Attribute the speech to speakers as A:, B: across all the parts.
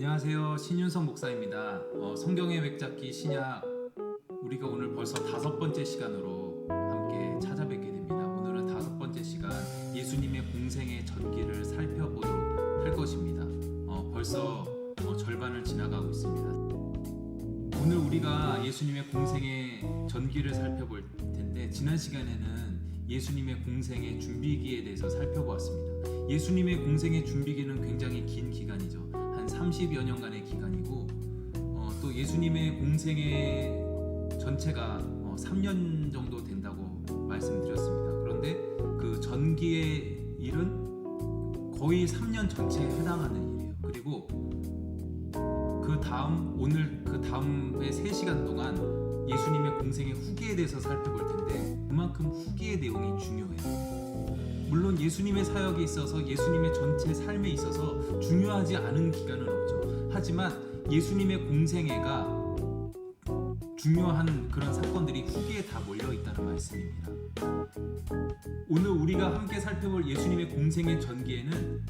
A: 안녕하세요. 신윤성 목사입니다. 성경의 맥잡기 신약 우리가 오늘 벌써 5번째 시간으로 함께 찾아뵙게 됩니다. 오늘은 5번째 시간 예수님의 공생의 전기를 살펴보도록 할 것입니다. 벌써 절반을 지나가고 있습니다. 오늘 우리가 예수님의 공생의 전기를 살펴볼 텐데 지난 시간에는 예수님의 공생의 준비기에 대해서 살펴보았습니다. 예수님의 공생의 준비기는 굉장히 긴 기간이죠. 한 30여 년간의 기간이고 또 예수님의 공생의 전체가 3년 정도 된다고 말씀드렸습니다. 그런데 그 전기의 일은 거의 3년 전체에 해당하는 일이에요. 그리고 오늘 그 다음에 3시간 동안 예수님의 공생의 후기에 대해서 살펴볼 텐데 그만큼 후기의 내용이 중요해요. 물론 예수님의 사역에 있어서 예수님의 전체 삶에 있어서 중요하지 않은 기간은 없죠. 하지만 예수님의 공생애가 중요한 그런 사건들이 후기에 다 몰려있다는 말씀입니다. 오늘 우리가 함께 살펴볼 예수님의 공생의 전기에는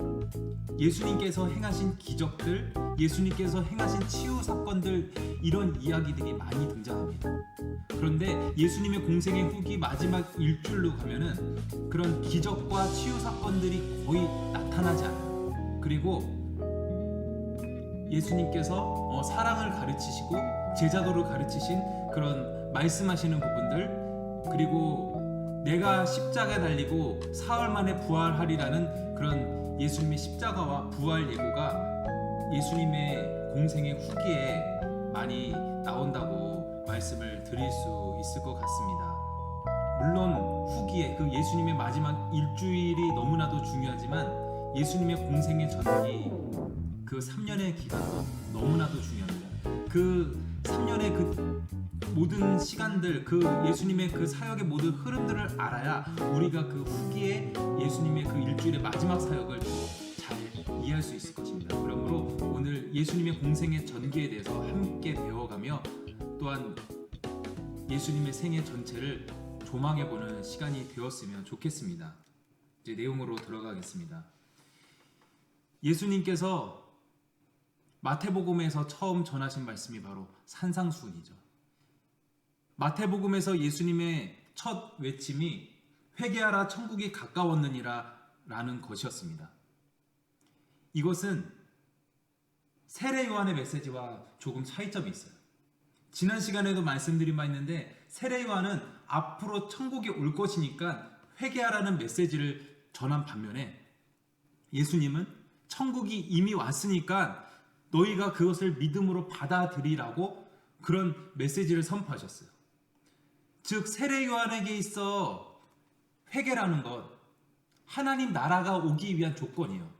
A: 예수님께서 행하신 기적들, 예수님께서 행하신 치유 사건들 이런 이야기들이 많이 등장합니다. 그런데 예수님의 공생의 후기 마지막 일주일로 가면은 그런 기적과 치유 사건들이 거의 나타나지 않아요. 그리고 예수님께서 사랑을 가르치시고 제자도를 가르치신 그런 말씀하시는 부분들, 그리고 내가 십자가에 달리고 사흘 만에 부활하리라는 그런 예수님의 십자가와 부활 예고가 예수님의 공생의 후기에 많이 나온다고 말씀을 드릴 수 있을 것 같습니다. 물론 후기에 그 예수님의 마지막 일주일이 너무나도 중요하지만 예수님의 공생의 전기 그 3년의 기간도 너무나도 중요합니다. 그 3년의 그 모든 시간들, 그 예수님의 그 사역의 모든 흐름들을 알아야 우리가 그 후기에 예수님의 그 일주일의 마지막 사역을 더 잘 이해할 수 있을 것입니다. 그러므로 오늘 예수님의 공생의 전기에 대해서 함께 배워가며 또한 예수님의 생애 전체를 조망해보는 시간이 되었으면 좋겠습니다. 이제 내용으로 들어가겠습니다. 예수님께서 마태복음에서 처음 전하신 말씀이 바로 산상수훈이죠. 마태복음에서 예수님의 첫 외침이 회개하라 천국이 가까웠느니라 라는 것이었습니다. 이것은 세례 요한의 메시지와 조금 차이점이 있어요. 지난 시간에도 말씀드린 바 있는데 세례 요한은 앞으로 천국이 올 것이니까 회개하라는 메시지를 전한 반면에 예수님은 천국이 이미 왔으니까 너희가 그것을 믿음으로 받아들이라고 그런 메시지를 선포하셨어요. 즉 세례 요한에게 있어 회개라는 것, 하나님 나라가 오기 위한 조건이에요.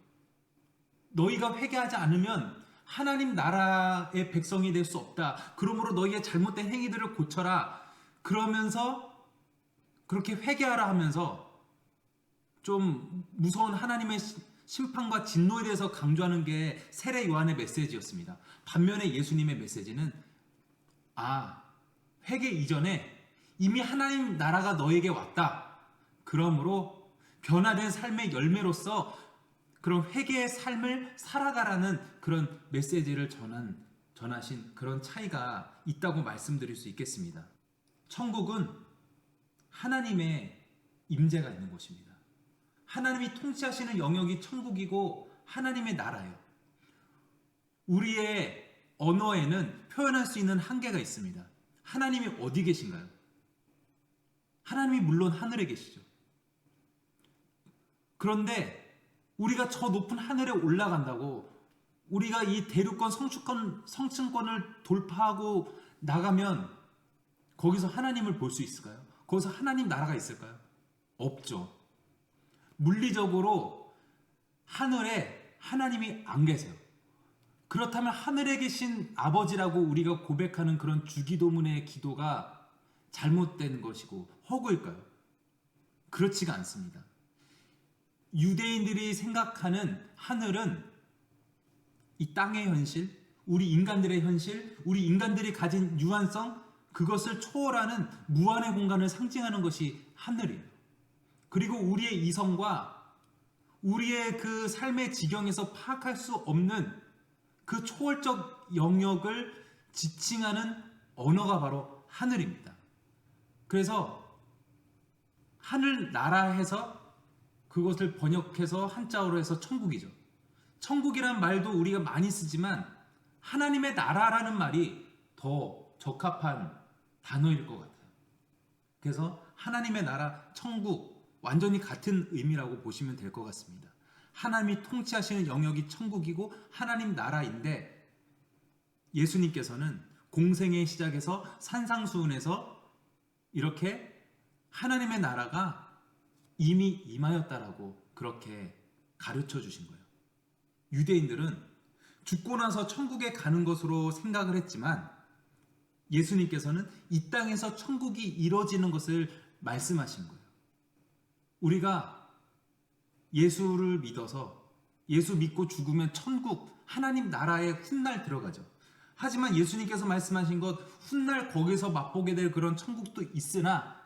A: 너희가 회개하지 않으면 하나님 나라의 백성이 될 수 없다. 그러므로 너희의 잘못된 행위들을 고쳐라. 그러면서 그렇게 회개하라 하면서 좀 무서운 하나님의 심판과 진노에 대해서 강조하는 게 세례 요한의 메시지였습니다. 반면에 예수님의 메시지는 회개 이전에 이미 하나님 나라가 너에게 왔다. 그러므로 변화된 삶의 열매로서 그런 회개의 삶을 살아가라는 그런 메시지를 전하신 그런 차이가 있다고 말씀드릴 수 있겠습니다. 천국은 하나님의 임재가 있는 곳입니다. 하나님이 통치하시는 영역이 천국이고 하나님의 나라예요. 우리의 언어에는 표현할 수 있는 한계가 있습니다. 하나님이 어디 계신가요? 하나님이 물론 하늘에 계시죠. 그런데 우리가 저 높은 하늘에 올라간다고 우리가 이 대륙권 성층권을 돌파하고 나가면 거기서 하나님을 볼 수 있을까요? 거기서 하나님 나라가 있을까요? 없죠. 물리적으로 하늘에 하나님이 안 계세요. 그렇다면 하늘에 계신 아버지라고 우리가 고백하는 그런 주기도문의 기도가 잘못된 것이고 허구일까요? 그렇지가 않습니다. 유대인들이 생각하는 하늘은 이 땅의 현실, 우리 인간들의 현실, 우리 인간들이 가진 유한성, 그것을 초월하는 무한의 공간을 상징하는 것이 하늘이에요. 그리고 우리의 이성과 우리의 그 삶의 지경에서 파악할 수 없는 그 초월적 영역을 지칭하는 언어가 바로 하늘입니다. 그래서 하늘나라 해서 그것을 번역해서 한자어로 해서 천국이죠. 천국이란 말도 우리가 많이 쓰지만 하나님의 나라라는 말이 더 적합한 단어일 것 같아요. 그래서 하나님의 나라, 천국 완전히 같은 의미라고 보시면 될 것 같습니다. 하나님이 통치하시는 영역이 천국이고 하나님 나라인데 예수님께서는 공생의 시작에서 산상수훈에서 이렇게 하나님의 나라가 이미 임하였다라고 그렇게 가르쳐 주신 거예요. 유대인들은 죽고 나서 천국에 가는 것으로 생각을 했지만 예수님께서는 이 땅에서 천국이 이루어지는 것을 말씀하신 거예요. 우리가 예수를 믿어서 예수 믿고 죽으면 천국, 하나님 나라에 훗날 들어가죠. 하지만 예수님께서 말씀하신 것 훗날 거기서 맛보게 될 그런 천국도 있으나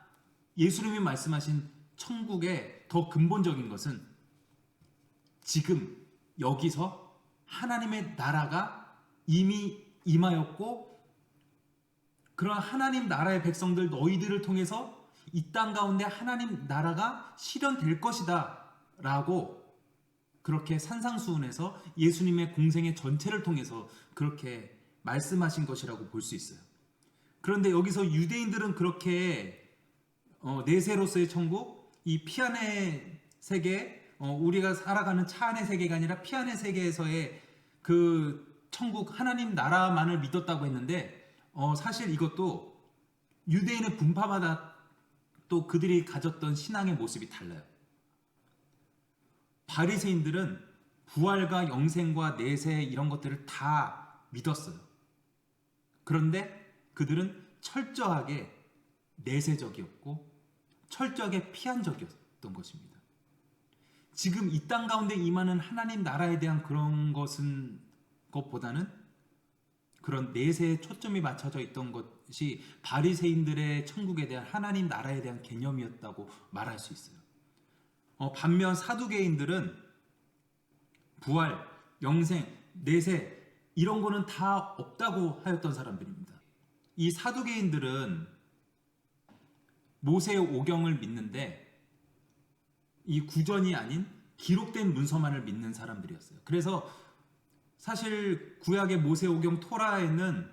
A: 예수님이 말씀하신 천국의 더 근본적인 것은 지금 여기서 하나님의 나라가 이미 임하였고 그런 하나님 나라의 백성들 너희들을 통해서 이 땅 가운데 하나님 나라가 실현될 것이다 라고 그렇게 산상수훈에서 예수님의 공생의 전체를 통해서 그렇게 말씀하신 것이라고 볼 수 있어요. 그런데 여기서 유대인들은 그렇게 내세로서의 천국, 이 피안의 세계, 우리가 살아가는 차 안의 세계가 아니라 피안의 세계에서의 그 천국 하나님 나라만을 믿었다고 했는데 사실 이것도 유대인의 분파마다 또 그들이 가졌던 신앙의 모습이 달라요. 바리새인들은 부활과 영생과 내세 이런 것들을 다 믿었어요. 그런데 그들은 철저하게 내세적이었고 철저하게 피한적이었던 것입니다. 지금 이 땅 가운데 임하는 하나님 나라에 대한 그런 것보다는 그런 내세에 초점이 맞춰져 있던 것이 바리새인들의 천국에 대한 하나님 나라에 대한 개념이었다고 말할 수 있어요. 반면 사두개인들은 부활, 영생, 내세 이런 거는 다 없다고 하였던 사람들입니다. 이 사두개인들은 모세의 오경을 믿는데 이 구전이 아닌 기록된 문서만을 믿는 사람들이었어요. 그래서 사실 구약의 모세오경 토라에는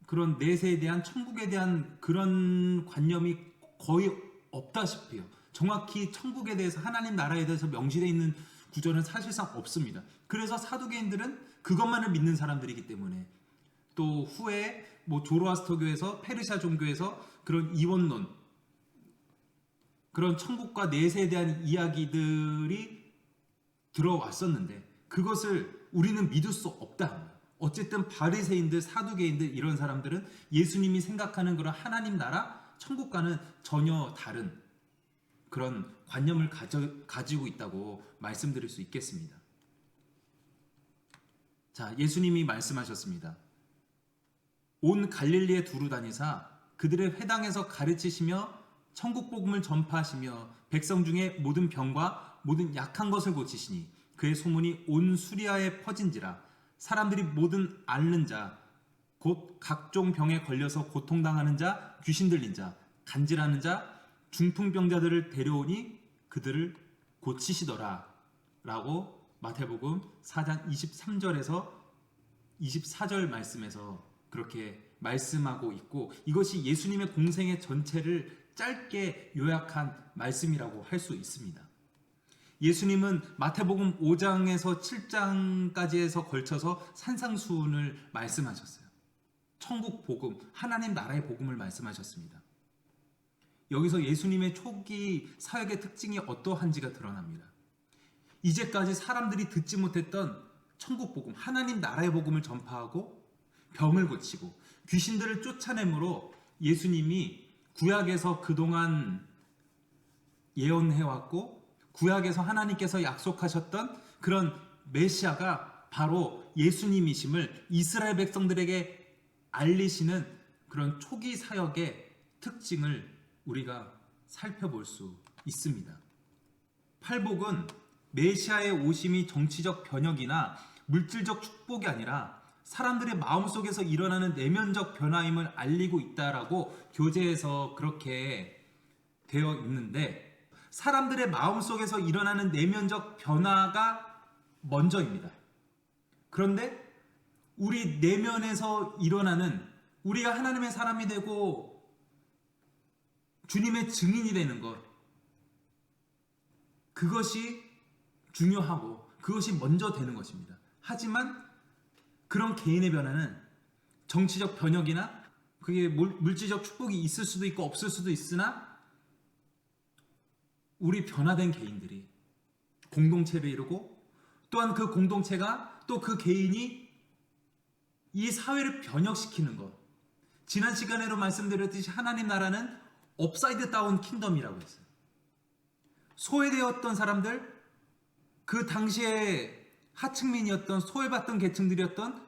A: 그런 내세에 대한 천국에 대한 그런 관념이 거의 없다시피요. 정확히 천국에 대해서 하나님 나라에 대해서 명시되어 있는 구절은 사실상 없습니다. 그래서 사두개인들은 그것만을 믿는 사람들이기 때문에 또 후에 조로아스터교에서 페르시아 종교에서 그런 이원론 그런 천국과 내세에 대한 이야기들이 들어왔었는데 그것을 우리는 믿을 수 없다. 어쨌든 바리새인들, 사두개인들 이런 사람들은 예수님이 생각하는 그런 하나님 나라, 천국과는 전혀 다른 그런 관념을 가지고 있다고 말씀드릴 수 있겠습니다. 자, 예수님이 말씀하셨습니다. 온 갈릴리에 두루 다니사 그들의 회당에서 가르치시며 천국 복음을 전파하시며 백성 중에 모든 병과 모든 약한 것을 고치시니 그의 소문이 온 수리아에 퍼진지라. 사람들이 모든 앓는 자, 곧 각종 병에 걸려서 고통당하는 자, 귀신 들린 자, 간질하는 자, 중풍병자들을 데려오니 그들을 고치시더라 라고 마태복음 4장 23절에서 24절 말씀에서 그렇게 말씀하고 있고 이것이 예수님의 공생의 전체를 짧게 요약한 말씀이라고 할 수 있습니다. 예수님은 마태복음 5장에서 7장까지 해서 걸쳐서 산상수훈을 말씀하셨어요. 천국 복음, 하나님 나라의 복음을 말씀하셨습니다. 여기서 예수님의 초기 사역의 특징이 어떠한지가 드러납니다. 이제까지 사람들이 듣지 못했던 천국 복음, 하나님 나라의 복음을 전파하고 병을 고치고 귀신들을 쫓아내므로 예수님이 구약에서 그동안 예언해왔고 구약에서 하나님께서 약속하셨던 그런 메시아가 바로 예수님이심을 이스라엘 백성들에게 알리시는 그런 초기 사역의 특징을 우리가 살펴볼 수 있습니다. 팔복은 메시아의 오심이 정치적 변혁이나 물질적 축복이 아니라 사람들의 마음속에서 일어나는 내면적 변화임을 알리고 있다라고 교재에서 그렇게 되어 있는데, 사람들의 마음속에서 일어나는 내면적 변화가 먼저입니다. 그런데 우리 내면에서 일어나는, 우리가 하나님의 사람이 되고 주님의 증인이 되는 것, 그것이 중요하고 그것이 먼저 되는 것입니다. 하지만 그런 개인의 변화는 정치적 변혁이나 그게 물질적 축복이 있을 수도 있고 없을 수도 있으나, 우리 변화된 개인들이 공동체를 이루고, 또한 그 공동체가 또 그 개인이 이 사회를 변혁시키는 것. 지난 시간에도 말씀드렸듯이 하나님 나라는 업사이드 다운 킹덤이라고 했어요. 소외되었던 사람들, 그 당시에 하층민이었던, 소외받던 계층들이었던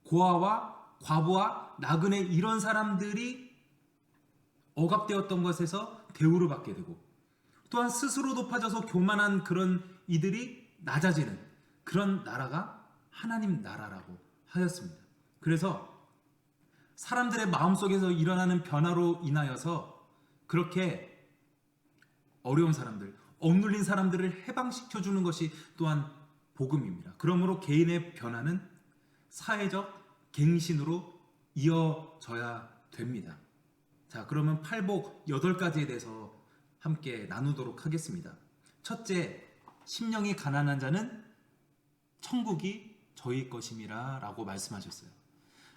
A: 고아와 과부와 나그네, 이런 사람들이 억압되었던 것에서 대우를 받게 되고, 또한 스스로 높아져서 교만한 그런 이들이 낮아지는 그런 나라가 하나님 나라라고 하였습니다. 그래서 사람들의 마음속에서 일어나는 변화로 인하여서 그렇게 어려운 사람들, 억눌린 사람들을 해방시켜주는 것이 또한 복음입니다. 그러므로 개인의 변화는 사회적 갱신으로 이어져야 됩니다. 자, 그러면 팔복 8가지에 대해서 함께 나누도록 하겠습니다. 첫째, 심령이 가난한 자는 천국이 저희 것임이라 라고 말씀하셨어요.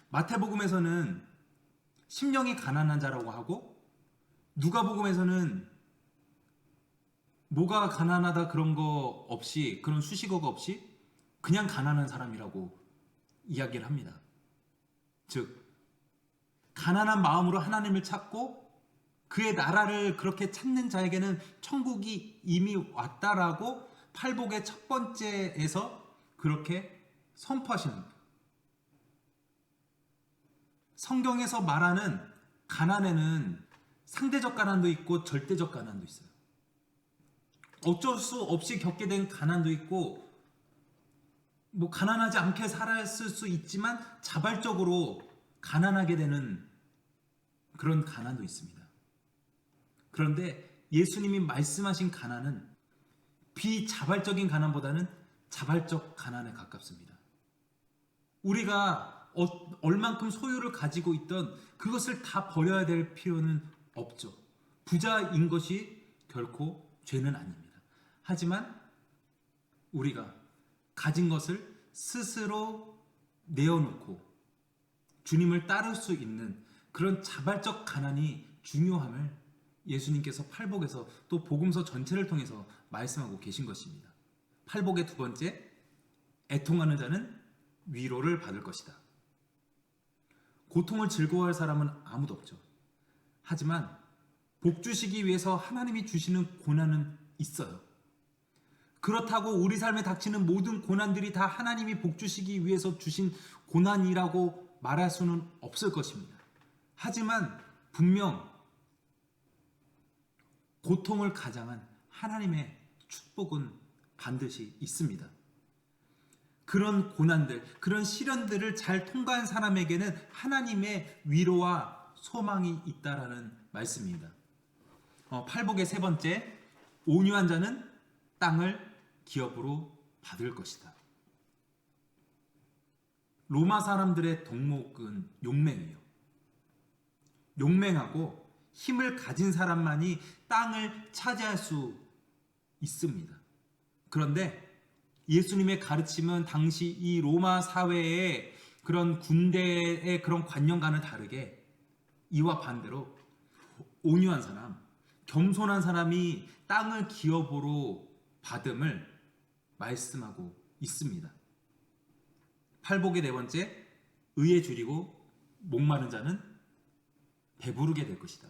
A: 마태복음에서는 심령이 가난한 자라고 하고, 누가복음에서는 뭐가 가난하다 그런 거 없이, 그런 수식어가 없이 그냥 가난한 사람이라고 이야기를 합니다. 즉, 가난한 마음으로 하나님을 찾고 그의 나라를 그렇게 찾는 자에게는 천국이 이미 왔다라고 팔복의 첫 번째에서 그렇게 선포하시는 거예요. 성경에서 말하는 가난에는 상대적 가난도 있고 절대적 가난도 있어요. 어쩔 수 없이 겪게 된 가난도 있고, 가난하지 않게 살았을 수 있지만 자발적으로 가난하게 되는 그런 가난도 있습니다. 그런데 예수님이 말씀하신 가난은 비자발적인 가난보다는 자발적 가난에 가깝습니다. 우리가 얼만큼 소유를 가지고 있던 그것을 다 버려야 될 필요는 없죠. 부자인 것이 결코 죄는 아닙니다. 하지만 우리가 가진 것을 스스로 내어놓고 주님을 따를 수 있는 그런 자발적 가난이 중요함을 예수님께서 팔복에서 또 복음서 전체를 통해서 말씀하고 계신 것입니다. 팔복의 두 번째, 애통하는 자는 위로를 받을 것이다. 고통을 즐거워할 사람은 아무도 없죠. 하지만 복 주시기 위해서 하나님이 주시는 고난은 있어요. 그렇다고 우리 삶에 닥치는 모든 고난들이 다 하나님이 복 주시기 위해서 주신 고난이라고 말할 수는 없을 것입니다. 하지만 분명 고통을 가장한 하나님의 축복은 반드시 있습니다. 그런 고난들, 그런 시련들을 잘 통과한 사람에게는 하나님의 위로와 소망이 있다라는 말씀입니다. 팔복의 세 번째, 온유한 자는 땅을 기업으로 받을 것이다. 로마 사람들의 덕목은 용맹이에요. 용맹하고 힘을 가진 사람만이 땅을 차지할 수 있습니다. 그런데 예수님의 가르침은 당시 이 로마 사회의 그런 군대의 그런 관념과는 다르게 이와 반대로 온유한 사람, 겸손한 사람이 땅을 기업으로 받음을 말씀하고 있습니다. 팔복의 네 번째, 의에 줄이고 목마른 자는 배부르게 될 것이다.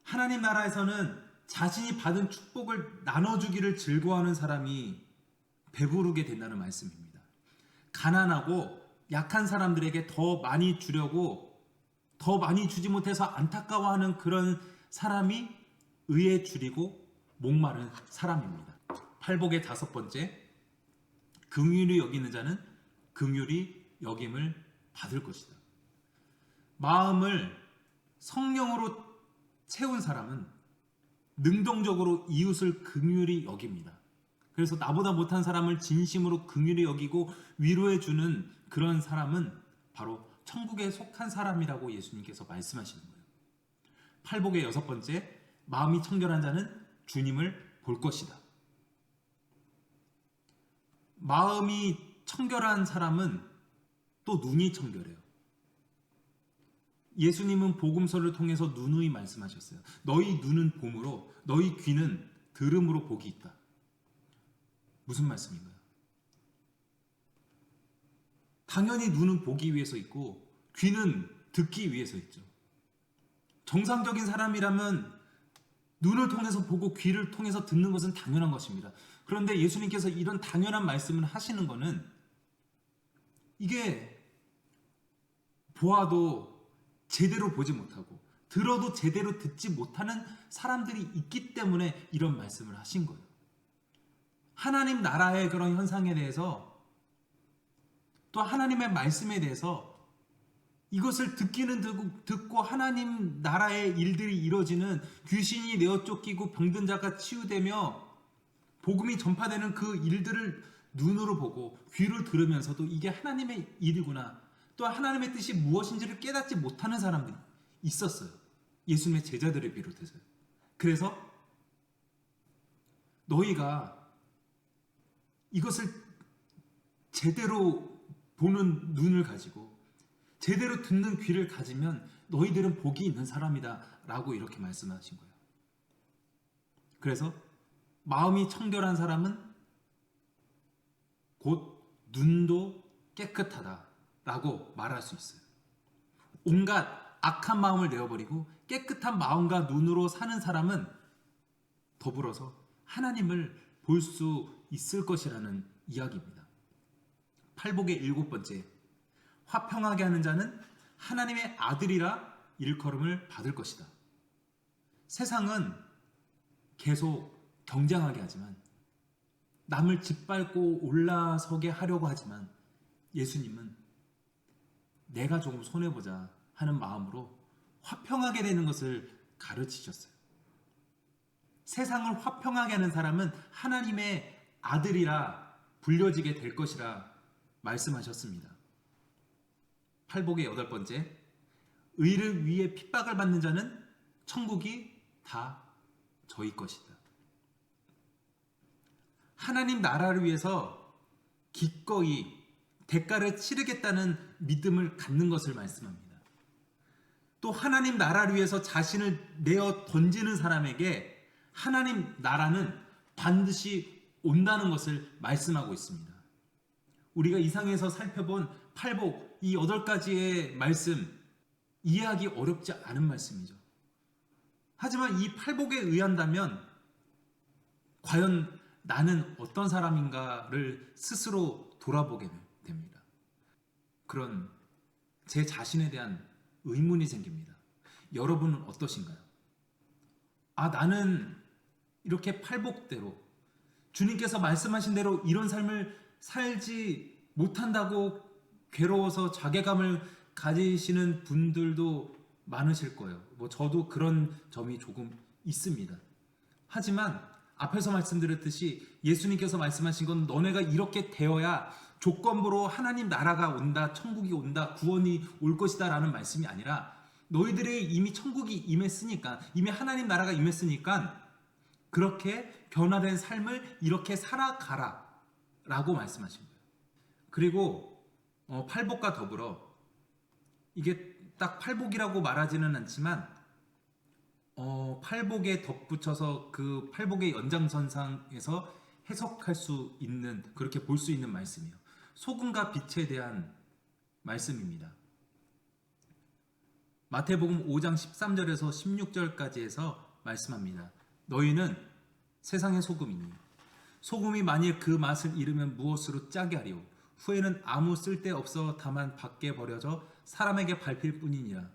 A: 하나님 나라에서는 자신이 받은 축복을 나눠주기를 즐거워하는 사람이 배부르게 된다는 말씀입니다. 가난하고 약한 사람들에게 더 많이 주려고 더 많이 주지 못해서 안타까워하는 그런 사람이 의에 줄이고 목마른 사람입니다. 팔복의 다섯 번째, 긍휼히 여기는 자는 긍휼히 여김을 받을 것이다. 마음을 성령으로 채운 사람은 능동적으로 이웃을 긍휼히 여깁니다. 그래서 나보다 못한 사람을 진심으로 긍휼히 여기고 위로해 주는 그런 사람은 바로 천국에 속한 사람이라고 예수님께서 말씀하시는 거예요. 팔복의 6번째, 마음이 청결한 자는 주님을 볼 것이다. 마음이 청결한 사람은 또 눈이 청결해요. 예수님은 복음서를 통해서 누누이 말씀하셨어요. 너희 눈은 봄으로, 너희 귀는 들음으로 복이 있다. 무슨 말씀인가요? 당연히 눈은 보기 위해서 있고 귀는 듣기 위해서 있죠. 정상적인 사람이라면 눈을 통해서 보고 귀를 통해서 듣는 것은 당연한 것입니다. 그런데 예수님께서 이런 당연한 말씀을 하시는 것은 이게 보아도 제대로 보지 못하고 들어도 제대로 듣지 못하는 사람들이 있기 때문에 이런 말씀을 하신 거예요. 하나님 나라의 그런 현상에 대해서 또 하나님의 말씀에 대해서 이것을 듣기는 듣고 하나님 나라의 일들이 이루어지는, 귀신이 내어 쫓기고 병든 자가 치유되며 복음이 전파되는 그 일들을 눈으로 보고 귀를 들으면서도 이게 하나님의 일이구나, 또 하나님의 뜻이 무엇인지를 깨닫지 못하는 사람들이 있었어요. 예수님의 제자들을 비롯해서요. 그래서 너희가 이것을 제대로 보는 눈을 가지고 제대로 듣는 귀를 가지면 너희들은 복이 있는 사람이다 라고 이렇게 말씀하신 거예요. 그래서 마음이 청결한 사람은 곧 눈도 깨끗하다 라고 말할 수 있어요. 온갖 악한 마음을 내어버리고 깨끗한 마음과 눈으로 사는 사람은 더불어서 하나님을 볼 수 있을 것이라는 이야기입니다. 팔복의 7번째, 화평하게 하는 자는 하나님의 아들이라 일컬음을 받을 것이다. 세상은 계속 경쟁하게 하지만, 남을 짓밟고 올라서게 하려고 하지만, 예수님은 내가 조금 손해보자 하는 마음으로 화평하게 되는 것을 가르치셨어요. 세상을 화평하게 하는 사람은 하나님의 아들이라 불려지게 될 것이라 말씀하셨습니다. 팔복의 8번째, 의를 위해 핍박을 받는 자는 천국이 다 저희 것이다. 하나님 나라를 위해서 기꺼이 대가를 치르겠다는 믿음을 갖는 것을 말씀합니다. 또 하나님 나라를 위해서 자신을 내어 던지는 사람에게 하나님 나라는 반드시 온다는 것을 말씀하고 있습니다. 우리가 이 상에서 살펴본 팔복, 이 8가지의 말씀, 이해하기 어렵지 않은 말씀이죠. 하지만 이 팔복에 의한다면 과연 나는 어떤 사람인가를 스스로 돌아보게 됩니다. 그런 제 자신에 대한 의문이 생깁니다. 여러분은 어떠신가요? 나는 이렇게 팔복대로 주님께서 말씀하신 대로 이런 삶을 살지 못한다고 괴로워서 자괴감을 가지시는 분들도 많으실 거예요. 저도 그런 점이 조금 있습니다. 하지만 앞에서 말씀드렸듯이 예수님께서 말씀하신 건 너네가 이렇게 되어야 조건부로 하나님 나라가 온다, 천국이 온다, 구원이 올 것이다 라는 말씀이 아니라 너희들이 이미 천국이 임했으니까, 이미 하나님 나라가 임했으니까 그렇게 변화된 삶을 이렇게 살아가라 라고 말씀하신 거예요. 그리고 팔복과 더불어 이게 딱 팔복이라고 말하지는 않지만 팔복에 덧붙여서 그 팔복의 연장선상에서 해석할 수 있는, 그렇게 볼 수 있는 말씀이에요. 소금과 빛에 대한 말씀입니다. 마태복음 5장 13절에서 16절까지 해서 말씀합니다. 너희는 세상의 소금이니 소금이 만일 그 맛을 잃으면 무엇으로 짜게 하리오? 후에는 아무 쓸데없어 다만 밖에 버려져 사람에게 밟힐 뿐이니라.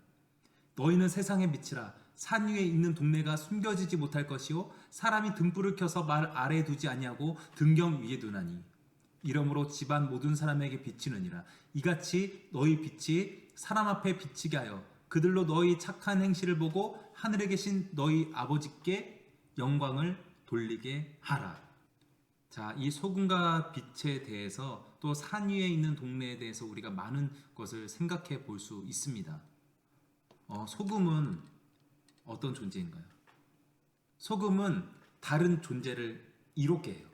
A: 너희는 세상의 빛이라. 산 위에 있는 동네가 숨겨지지 못할 것이요 사람이 등불을 켜서 말 아래에 두지 아니하고 등경 위에 두나니 이러므로 집안 모든 사람에게 비치느니라. 이같이 너희 빛이 사람 앞에 비치게 하여 그들로 너희 착한 행실을 보고 하늘에 계신 너희 아버지께 영광을 돌리게 하라. 자, 이 소금과 빛에 대해서 또 산 위에 있는 동네에 대해서 우리가 많은 것을 생각해 볼 수 있습니다. 소금은 어떤 존재인가요? 소금은 다른 존재를 이롭게 해요.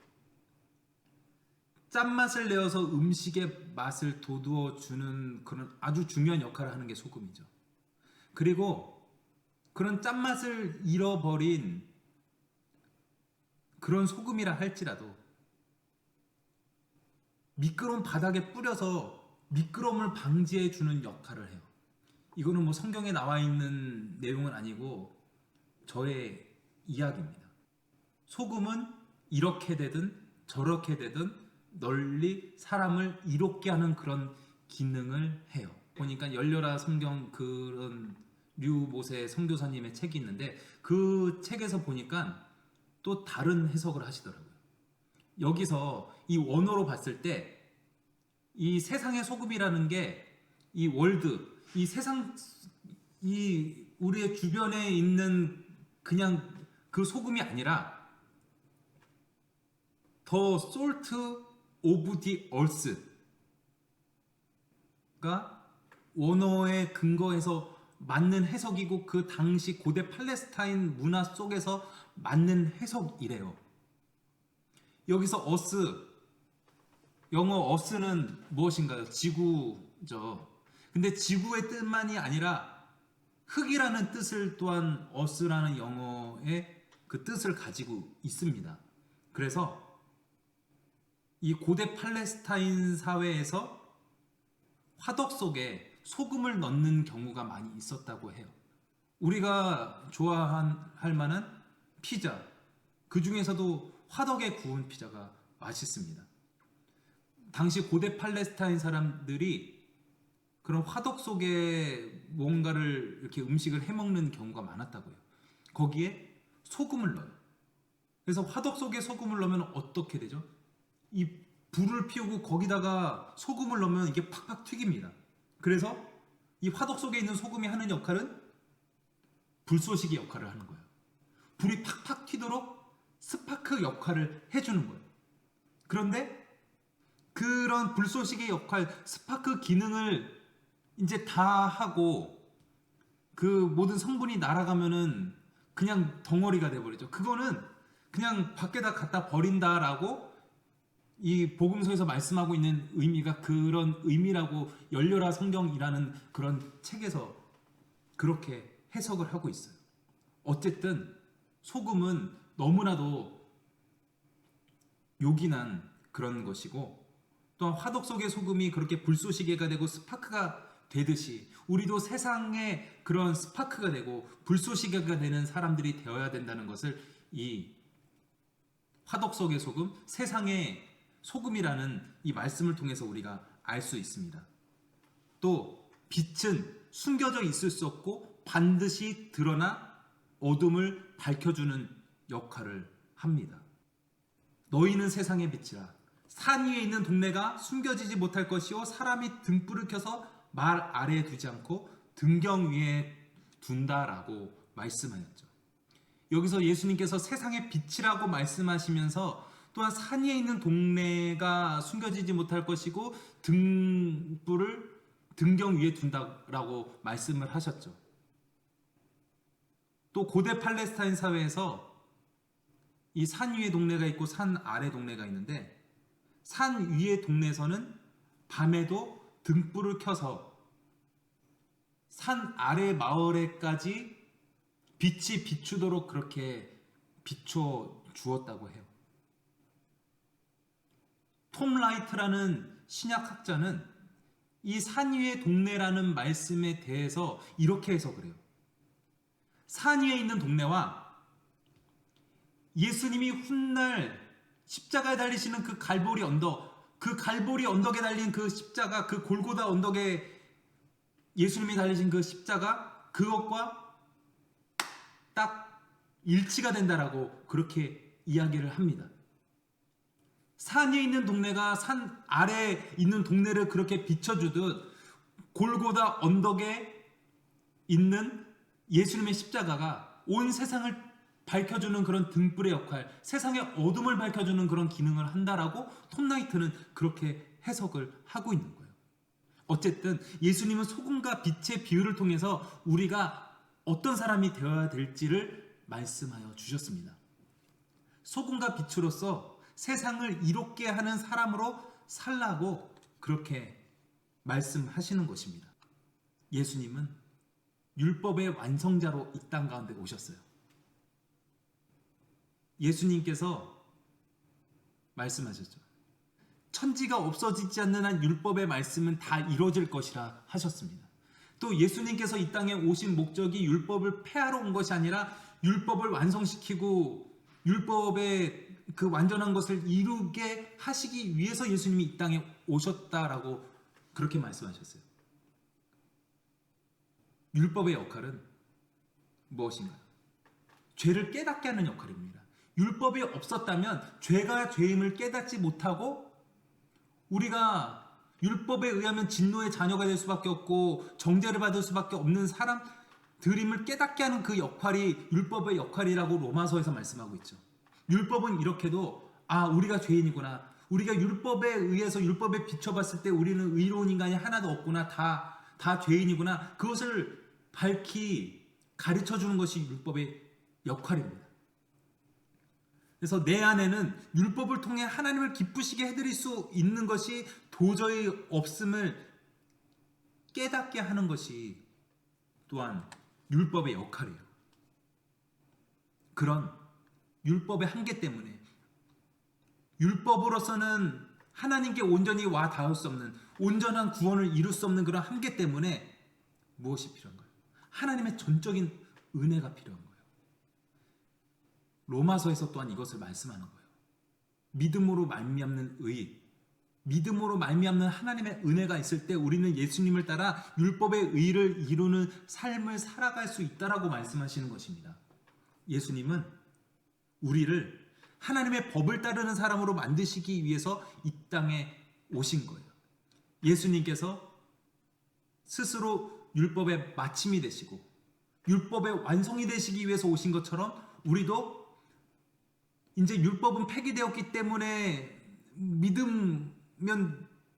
A: 짠맛을 내어서 음식의 맛을 돋우어 주는 그런 아주 중요한 역할을 하는 게 소금이죠. 그리고 그런 짠맛을 잃어버린 그런 소금이라 할지라도 미끄러운 바닥에 뿌려서 미끄러움을 방지해 주는 역할을 해요. 이거는 뭐 성경에 나와 있는 내용은 아니고 저의 이야기입니다. 소금은 이렇게 되든 저렇게 되든 널리 사람을 이롭게 하는 그런 기능을 해요. 보니까 열려라 성경 그런 류모세 선교사님의 책이 있는데 그 책에서 보니까 또 다른 해석을 하시더라고요. 여기서 이 원어로 봤을 때 이 세상의 소금이라는 게 이 월드, 이 세상, 이 우리의 주변에 있는 그냥 그 소금이 아니라 The salt of the earth가 원어에 근거해서 맞는 해석이고 그 당시 고대 팔레스타인 문화 속에서 맞는 해석이래요. 여기서 earth, 영어 earth는 무엇인가요? 지구죠. 근데 지구의 뜻만이 아니라 흙이라는 뜻을 또한 earth라는 영어의 그 뜻을 가지고 있습니다. 그래서 이 고대 팔레스타인 사회에서 화덕 속에 소금을 넣는 경우가 많이 있었다고 해요. 우리가 좋아할 만한 피자, 그 중에서도 화덕에 구운 피자가 맛있습니다. 당시 고대 팔레스타인 사람들이 그런 화덕 속에 뭔가를 이렇게 음식을 해먹는 경우가 많았다고요. 거기에 소금을 넣어요. 그래서 화덕 속에 소금을 넣으면 어떻게 되죠? 이 불을 피우고 거기다가 소금을 넣으면 이게 팍팍 튀깁니다. 그래서 이 화덕 속에 있는 소금이 하는 역할은 불쏘시개 역할을 하는 거예요. 불이 팍팍 튀도록 스파크 역할을 해주는 거예요. 그런데 그런 불쏘시개 역할, 스파크 기능을 이제 다 하고 그 모든 성분이 날아가면은 그냥 덩어리가 돼버리죠. 그거는 그냥 밖에다 갖다 버린다라고 이 복음서에서 말씀하고 있는 의미가 그런 의미라고 열려라 성경이라는 그런 책에서 그렇게 해석을 하고 있어요. 어쨌든 소금은 너무나도 요긴한 그런 것이고 또한 화덕 속의 소금이 그렇게 불쏘시개가 되고 스파크가 되듯이 우리도 세상에 그런 스파크가 되고 불쏘시개가 되는 사람들이 되어야 된다는 것을 이 화덕 속의 소금, 세상의 소금이라는 이 말씀을 통해서 우리가 알 수 있습니다. 또 빛은 숨겨져 있을 수 없고 반드시 드러나 어둠을 밝혀주는 역할을 합니다. 너희는 세상의 빛이라. 산 위에 있는 동네가 숨겨지지 못할 것이요 사람이 등불을 켜서 말 아래에 두지 않고 등경 위에 둔다라고 말씀하였죠. 여기서 예수님께서 세상의 빛이라고 말씀하시면서 또한 산 위에 있는 동네가 숨겨지지 못할 것이고 등불을 등경 위에 둔다라고 말씀을 하셨죠. 또 고대 팔레스타인 사회에서 이 산 위에 동네가 있고 산 아래 동네가 있는데 산 위의 동네에서는 밤에도 등불을 켜서 산 아래 마을에까지 빛이 비추도록 그렇게 비춰 주었다고 해요. 톰 라이트라는 신약학자는 이 산 위의 동네라는 말씀에 대해서 이렇게 해석을 해요. 산 위에 있는 동네와 예수님이 훗날 십자가에 달리시는 그 갈보리 언덕, 그 갈보리 언덕에 달린 그 십자가, 그 골고다 언덕에 예수님이 달리신 그 십자가, 그것과 딱 일치가 된다라고 그렇게 이야기를 합니다. 산 위에 있는 동네가 산 아래에 있는 동네를 그렇게 비춰주듯 골고다 언덕에 있는 예수님의 십자가가 온 세상을 밝혀주는 그런 등불의 역할, 세상의 어둠을 밝혀주는 그런 기능을 한다라고 톰 나이트는 그렇게 해석을 하고 있는 거예요. 어쨌든 예수님은 소금과 빛의 비유를 통해서 우리가 어떤 사람이 되어야 될지를 말씀하여 주셨습니다. 소금과 빛으로서 세상을 이롭게 하는 사람으로 살라고 그렇게 말씀하시는 것입니다. 예수님은 율법의 완성자로 이 땅 가운데 오셨어요. 예수님께서 말씀하셨죠. 천지가 없어지지 않는 한 율법의 말씀은 다 이루어질 것이라 하셨습니다. 또 예수님께서 이 땅에 오신 목적이 율법을 폐하러 온 것이 아니라 율법을 완성시키고 율법의 그 완전한 것을 이루게 하시기 위해서 예수님이 이 땅에 오셨다라고 그렇게 말씀하셨어요. 율법의 역할은 무엇인가요? 죄를 깨닫게 하는 역할입니다. 율법이 없었다면 죄가 죄임을 깨닫지 못하고 우리가 율법에 의하면 진노의 자녀가 될 수밖에 없고 정죄를 받을 수밖에 없는 사람들임을 깨닫게 하는 그 역할이 율법의 역할이라고 로마서에서 말씀하고 있죠. 율법은 이렇게도 우리가 죄인이구나. 우리가 율법에 의해서 율법에 비춰봤을 때 우리는 의로운 인간이 하나도 없구나. 다 죄인이구나. 그것을 밝히 가르쳐주는 것이 율법의 역할입니다. 그래서 내 안에는 율법을 통해 하나님을 기쁘시게 해드릴 수 있는 것이 도저히 없음을 깨닫게 하는 것이 또한 율법의 역할이에요. 그런 율법의 한계 때문에 율법으로서는 하나님께 온전히 와 닿을 수 없는 온전한 구원을 이룰 수 없는 그런 한계 때문에 무엇이 필요한가요? 하나님의 전적인 은혜가 필요한 거예요. 로마서에서 또한 이것을 말씀하는 거예요. 믿음으로 말미암는 의, 믿음으로 말미암는 하나님의 은혜가 있을 때 우리는 예수님을 따라 율법의 의를 이루는 삶을 살아갈 수 있다라고 말씀하시는 것입니다. 예수님은 우리를 하나님의 법을 따르는 사람으로 만드시기 위해서 이 땅에 오신 거예요. 예수님께서 스스로 율법의 마침이 되시고 율법의 완성이 되시기 위해서 오신 것처럼 우리도 이제 율법은 폐기되었기 때문에 믿으면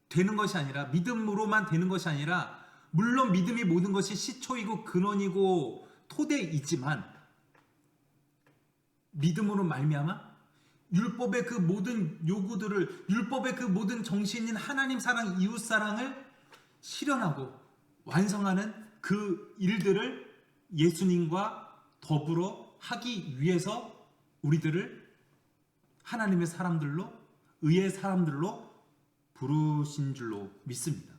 A: 되는 것이 아니라 믿음으로만 되는 것이 아니라 물론 믿음이 모든 것이 시초이고 근원이고 토대이지만 믿음으로 말미암아 율법의 그 모든 요구들을 율법의 그 모든 정신인 하나님 사랑 이웃 사랑을 실현하고 완성하는 그 일들을 예수님과 더불어 하기 위해서 우리들을 하나님의 사람들로 의의 사람들로 부르신 줄로 믿습니다.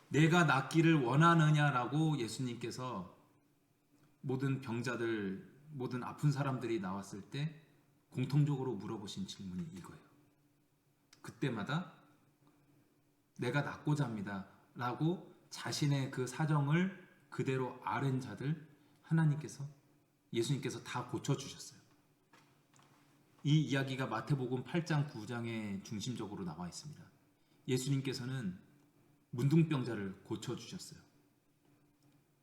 A: 내가 낫기를 원하느냐라고 예수님께서 모든 병자들 모든 아픈 사람들이 나왔을 때 공통적으로 물어보신 질문이 이거예요. 그때마다 내가 낫고자 합니다 라고 자신의 그 사정을 그대로 아는 자들 하나님께서 예수님께서 다 고쳐주셨어요. 이 이야기가 마태복음 8장 9장에 중심적으로 나와 있습니다. 예수님께서는 문둥병자를 고쳐주셨어요.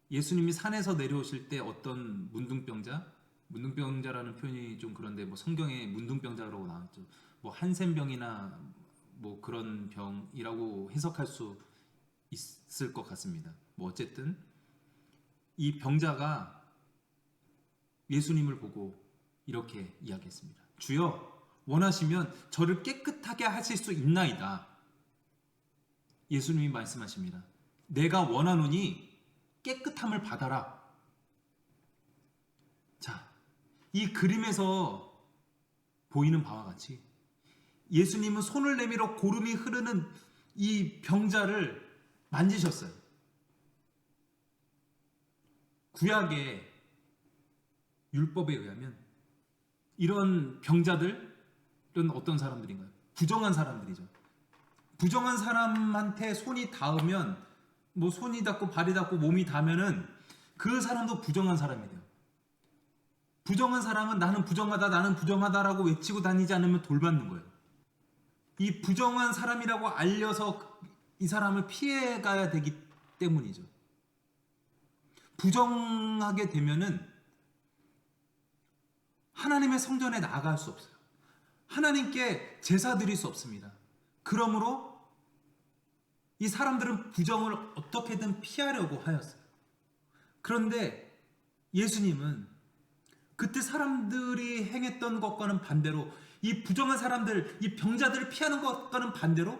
A: 예수님이 산에서 내려오실 때 어떤 문둥병자라는 표현이 좀 그런데 뭐 성경에 문둥병자라고 나왔죠. 뭐 한센병이나 뭐 그런 병이라고 해석할 수 있을 것 같습니다. 뭐 어쨌든 이 병자가 예수님을 보고 이렇게 이야기했습니다. 주여 원하시면 저를 깨끗하게 하실 수 있나이다. 예수님이 말씀하십니다. 내가 원하노니 깨끗함을 받아라. 자, 이 그림에서 보이는 바와 같이 예수님은 손을 내밀어 고름이 흐르는 이 병자를 만지셨어요. 구약의 율법에 의하면 이런 병자들은 어떤 사람들인가요? 부정한 사람들이죠. 부정한 사람한테 손이 닿으면 뭐 손이 닿고 발이 닿고 몸이 닿으면은 그 사람도 부정한 사람이 돼요. 부정한 사람은 나는 부정하다라고 외치고 다니지 않으면 돌받는 거예요. 이 부정한 사람이라고 알려서 이 사람을 피해가야 되기 때문이죠. 부정하게 되면은 하나님의 성전에 나아갈 수 없어요. 하나님께 제사 드릴 수 없습니다. 그러므로 이 사람들은 부정을 어떻게든 피하려고 하였어요. 그런데 예수님은 그때 사람들이 행했던 것과는 반대로, 이 부정한 사람들, 이 병자들을 피하는 것과는 반대로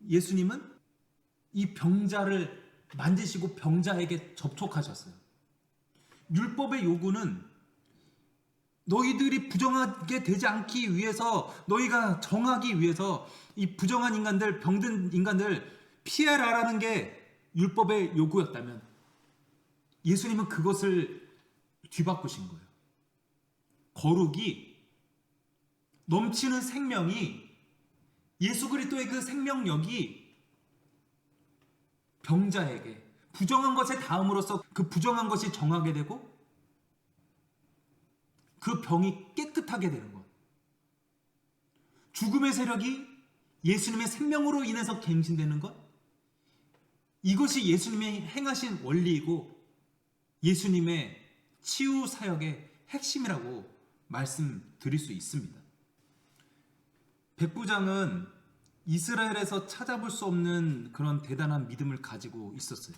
A: 예수님은 이 병자를 만지시고 병자에게 접촉하셨어요. 율법의 요구는 너희들이 부정하게 되지 않기 위해서, 너희가 정하기 위해서 이 부정한 인간들, 병든 인간들 피해라라는 게 율법의 요구였다면 예수님은 그것을 뒤바꾸신 거예요. 거룩이, 넘치는 생명이, 예수 그리스도의 그 생명력이 병자에게, 부정한 것에 닿음으로써 그 부정한 것이 정하게 되고 그 병이 깨끗하게 되는 것. 죽음의 세력이 예수님의 생명으로 인해서 갱신되는 것. 이것이 예수님의 행하신 원리이고 예수님의 치유 사역의 핵심이라고 말씀드릴 수 있습니다. 백부장은 이스라엘에서 찾아볼 수 없는 그런 대단한 믿음을 가지고 있었어요.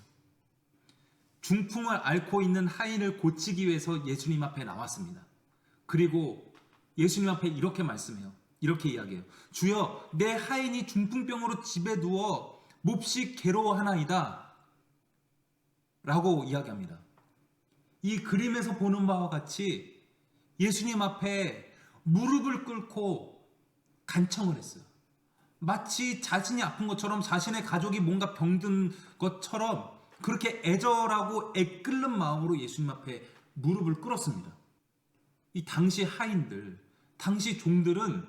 A: 중풍을 앓고 있는 하인을 고치기 위해서 예수님 앞에 나왔습니다. 그리고 예수님 앞에 이렇게 말씀해요. 이렇게 이야기해요. 주여, 내 하인이 중풍병으로 집에 누워 몹시 괴로워하나이다 라고 이야기합니다. 이 그림에서 보는 바와 같이 예수님 앞에 무릎을 꿇고 간청을 했어요. 마치 자신이 아픈 것처럼, 자신의 가족이 뭔가 병든 것처럼 그렇게 애절하고 애끓는 마음으로 예수님 앞에 무릎을 꿇었습니다. 이 당시 하인들, 당시 종들은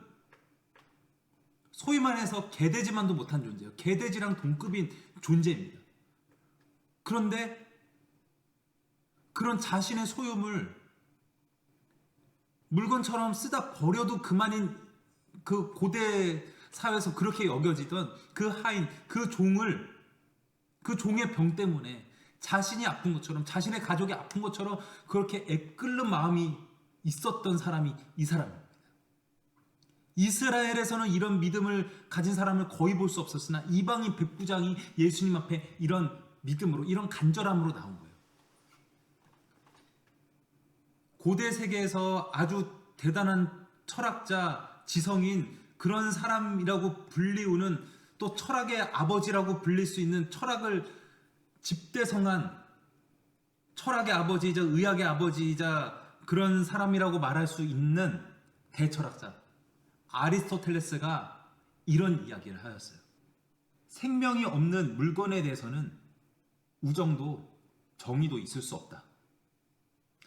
A: 소위 말해서 개돼지만도 못한 존재예요. 개돼지랑 동급인 존재입니다. 그런데 그런 자신의 소유물, 물건처럼 쓰다 버려도 그만인 그 고대 사회에서 그렇게 여겨지던 그 하인, 그 종을, 그 종의 병 때문에 자신이 아픈 것처럼, 자신의 가족이 아픈 것처럼 그렇게 애끓는 마음이 있었던 사람이 이 사람입니다. 이스라엘에서는 이런 믿음을 가진 사람을 거의 볼 수 없었으나 이방인 백부장이 예수님 앞에 이런 믿음으로, 이런 간절함으로 나온 거예요. 고대 세계에서 아주 대단한 철학자, 지성인, 그런 사람이라고 불리우는, 또 철학의 아버지라고 불릴 수 있는, 철학을 집대성한 철학의 아버지이자 의학의 아버지이자 그런 사람이라고 말할 수 있는 대철학자 아리스토텔레스가 이런 이야기를 하였어요. 생명이 없는 물건에 대해서는 우정도 정의도 있을 수 없다.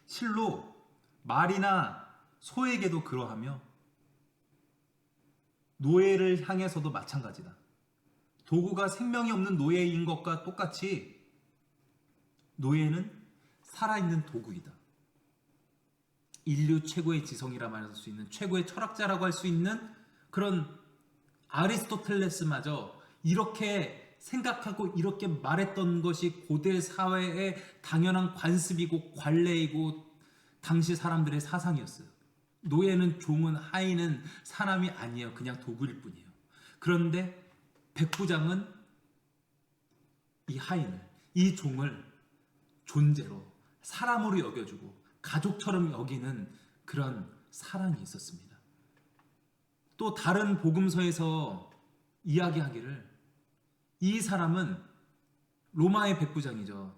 A: 실로 말이나 소에게도 그러하며 노예를 향해서도 마찬가지다. 도구가 생명이 없는 노예인 것과 똑같이 노예는 살아있는 도구이다. 인류 최고의 지성이라 말할 수 있는, 최고의 철학자라고 할 수 있는 그런 아리스토텔레스마저 이렇게 생각하고 이렇게 말했던 것이 고대 사회의 당연한 관습이고 관례이고 당시 사람들의 사상이었어요. 노예는, 종은, 하인은 사람이 아니에요. 그냥 도구일 뿐이에요. 그런데 백부장은 이 하인을, 이 종을 존재로, 사람으로 여겨주고 가족처럼 여기는 그런 사랑이 있었습니다. 또 다른 복음서에서 이야기하기를 이 사람은 로마의 백부장이죠.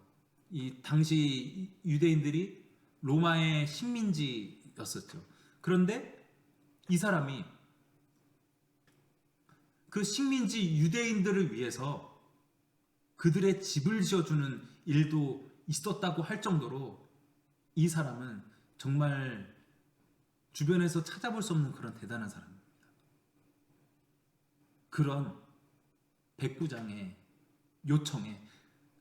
A: 이 당시 유대인들이 로마의 식민지였었죠. 그런데 이 사람이 그 식민지 유대인들을 위해서 그들의 집을 지어주는 일도 있었다고 할 정도로 이 사람은 정말 주변에서 찾아볼 수 없는 그런 대단한 사람입니다. 그런 백부장의 요청에,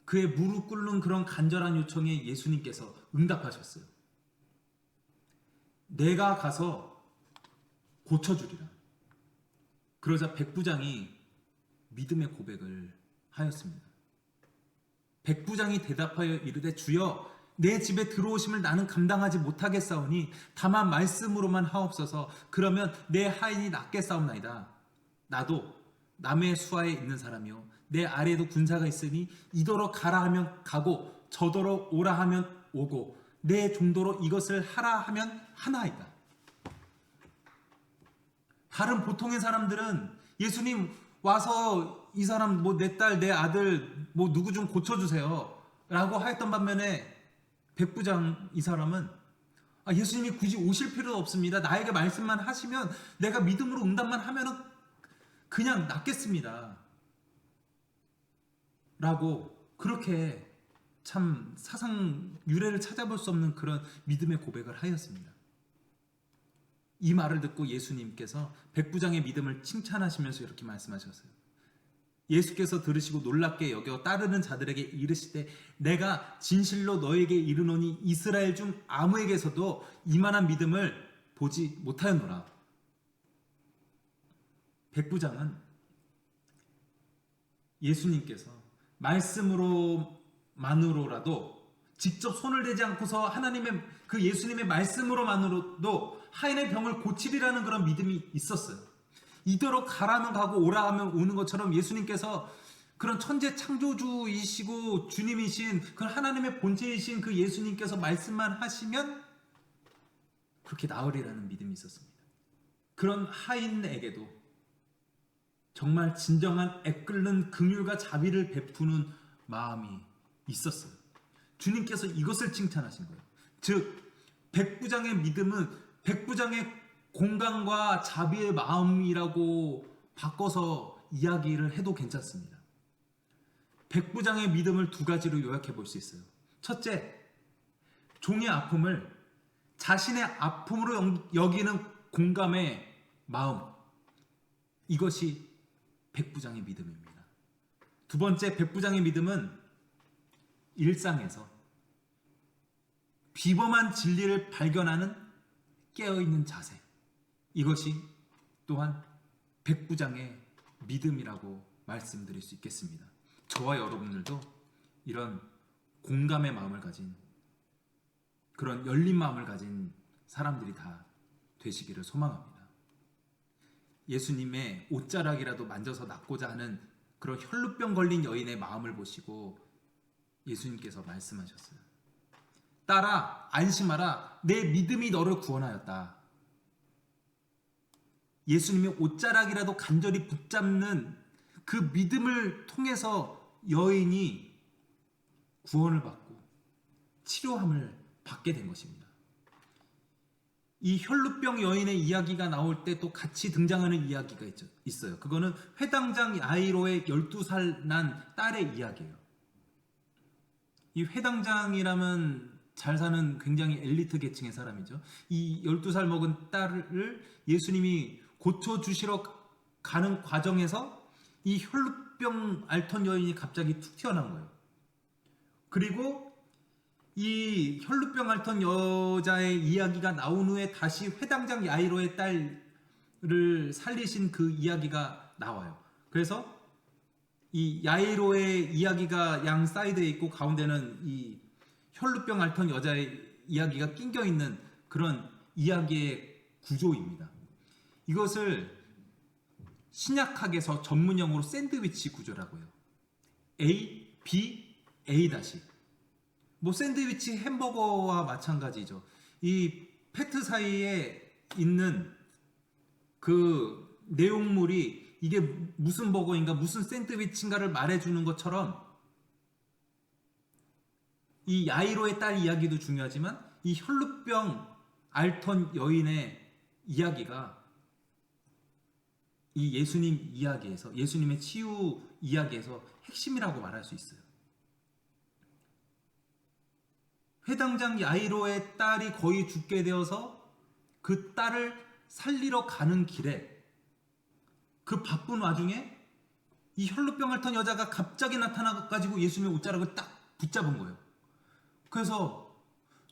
A: 그의 무릎 꿇는 그런 간절한 요청에 예수님께서 응답하셨어요. 내가 가서 고쳐주리라. 그러자 백부장이 믿음의 고백을 하였습니다. 백부장이 대답하여 이르되 주여 내 집에 들어오심을 나는 감당하지 못하겠사오니 다만 말씀으로만 하옵소서. 그러면 내 하인이 낫겠사옵나이다. 나도 남의 수하에 있는 사람이요 내 아래에도 군사가 있으니 이더러 가라 하면 가고 저더러 오라 하면 오고 내 종도로 이것을 하라 하면 하나이다. 다른 보통의 사람들은 예수님 와서 이 사람 뭐 내 딸 내 아들 뭐 누구 좀 고쳐주세요 라고 하였던 반면에 백부장 이 사람은 예수님이 굳이 오실 필요도 없습니다. 나에게 말씀만 하시면 내가 믿음으로 응답만 하면은 그냥 낫겠습니다 라고 그렇게 참 사상 유래를 찾아볼 수 없는 그런 믿음의 고백을 하였습니다. 이 말을 듣고 예수님께서 백부장의 믿음을 칭찬하시면서 이렇게 말씀하셨어요. 예수께서 들으시고 놀랍게 여겨 따르는 자들에게 이르시되 내가 진실로 너에게 이르노니 이스라엘 중 아무에게서도 이만한 믿음을 보지 못하였노라. 백부장은 예수님께서 말씀으로만으로라도 직접 손을 대지 않고서 하나님의 그 예수님의 말씀으로만으로도 하인의 병을 고치리라는 그런 믿음이 있었어요. 이대로 가라면 가고 오라 하면 오는 것처럼 예수님께서 그런 천재 창조주이시고 주님이신 그 하나님의 본체이신 그 예수님께서 말씀만 하시면 그렇게 나으리라는 믿음이 있었습니다. 그런 하인에게도 정말 진정한 애끓는 긍휼과 자비를 베푸는 마음이 있었어요. 주님께서 이것을 칭찬하신 거예요. 즉 백부장의 믿음은 백부장의 공감과 자비의 마음이라고 바꿔서 이야기를 해도 괜찮습니다. 백부장의 믿음을 두 가지로 요약해 볼 수 있어요. 첫째, 종의 아픔을 자신의 아픔으로 여기는 공감의 마음. 이것이 백부장의 믿음입니다. 두 번째, 백부장의 믿음은 일상에서 비범한 진리를 발견하는 깨어있는 자세. 이것이 또한 백부장의 믿음이라고 말씀드릴 수 있겠습니다. 저와 여러분들도 이런 공감의 마음을 가진 그런 열린 마음을 가진 사람들이 다 되시기를 소망합니다. 예수님의 옷자락이라도 만져서 낫고자 하는 그런 혈루병 걸린 여인의 마음을 보시고 예수님께서 말씀하셨어요. 딸아 안심하라 내 믿음이 너를 구원하였다. 예수님의 옷자락이라도 간절히 붙잡는 그 믿음을 통해서 여인이 구원을 받고 치료함을 받게 된 것입니다. 이 혈루병 여인의 이야기가 나올 때 또 같이 등장하는 이야기가 있어요. 그거는 회당장 야이로의 12살 난 딸의 이야기예요. 이 회당장이라면 잘 사는 굉장히 엘리트 계층의 사람이죠. 이 12살 먹은 딸을 예수님이 고쳐주시러 가는 과정에서 이 혈루병 앓던 여인이 갑자기 툭 튀어나온 거예요. 그리고 이 혈루병 앓던 여자의 이야기가 나온 후에 다시 회당장 야이로의 딸을 살리신 그 이야기가 나와요. 그래서 이 야이로의 이야기가 양 사이드에 있고 가운데는 이 혈루병 앓던 여자의 이야기가 낑겨 있는 그런 이야기의 구조입니다. 이것을 신약학에서 전문용어로 샌드위치 구조라고 해요. A, B, A 다시. 뭐 샌드위치 햄버거와 마찬가지죠. 이 패트 사이에 있는 그 내용물이 이게 무슨 버거인가 무슨 샌드위치인가를 말해주는 것처럼 이 야이로의 딸 이야기도 중요하지만 이 혈루병 앓던 여인의 이야기가 이 예수님 이야기에서 예수님의 치유 이야기에서 핵심이라고 말할 수 있어요. 회당장 야이로의 딸이 거의 죽게 되어서 그 딸을 살리러 가는 길에 그 바쁜 와중에 이 혈루병 앓던 여자가 갑자기 나타나가지고 예수님의 옷자락을 딱 붙잡은 거예요. 그래서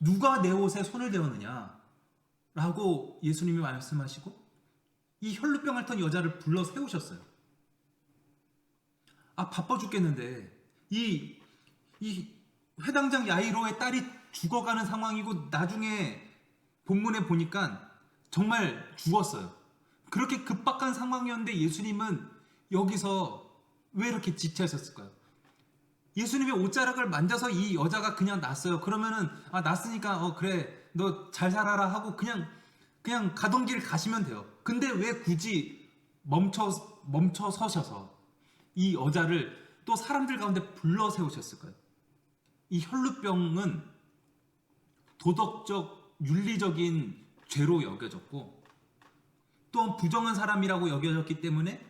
A: 누가 내 옷에 손을 대었느냐 라고 예수님이 말씀하시고 이 혈루병 앓던 여자를 불러 세우셨어요. 아, 바빠 죽겠는데 이 회당장 야이로의 딸이 죽어가는 상황이고 나중에 본문에 보니까 정말 죽었어요. 그렇게 급박한 상황이었는데 예수님은 여기서 왜 이렇게 지체하셨을까요? 예수님의 옷자락을 만져서 이 여자가 그냥 났어요. 그러면은 났으니까 그래 너 잘 살아라 하고 그냥 가던 길 가시면 돼요. 근데 왜 굳이 멈춰 서셔서 이 여자를 또 사람들 가운데 불러 세우셨을까요? 이 혈루병은 도덕적 윤리적인 죄로 여겨졌고 또한 부정한 사람이라고 여겨졌기 때문에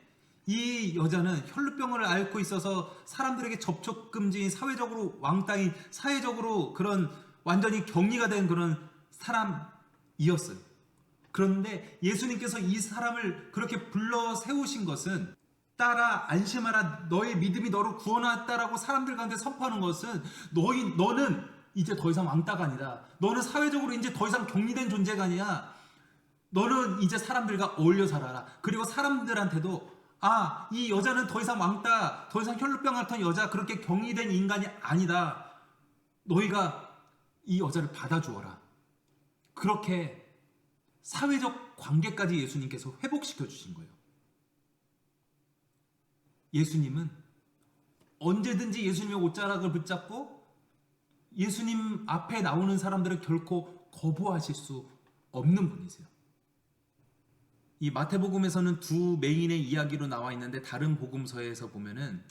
A: 이 여자는 혈루병을 앓고 있어서 사람들에게 접촉 금지인, 사회적으로 왕따인, 사회적으로 그런 완전히 격리가 된 그런 사람이었어요. 그런데 예수님께서 이 사람을 그렇게 불러 세우신 것은 딸아 안심하라 너의 믿음이 너를 구원하였다라고 사람들 가운데 선포하는 것은 너는 이제 더 이상 왕따가 아니다. 너는 사회적으로 이제 더 이상 격리된 존재가 아니야. 너는 이제 사람들과 어울려 살아라. 그리고 사람들한테도 이 여자는 더 이상 왕따, 더 이상 혈루병 앓던 여자, 그렇게 격리된 인간이 아니다. 너희가 이 여자를 받아주어라. 그렇게 사회적 관계까지 예수님께서 회복시켜 주신 거예요. 예수님은 언제든지 예수님의 옷자락을 붙잡고 예수님 앞에 나오는 사람들을 결코 거부하실 수 없는 분이세요. 이 마태복음에서는 두 맹인의 이야기로 나와 있는데 다른 복음서에서 보면은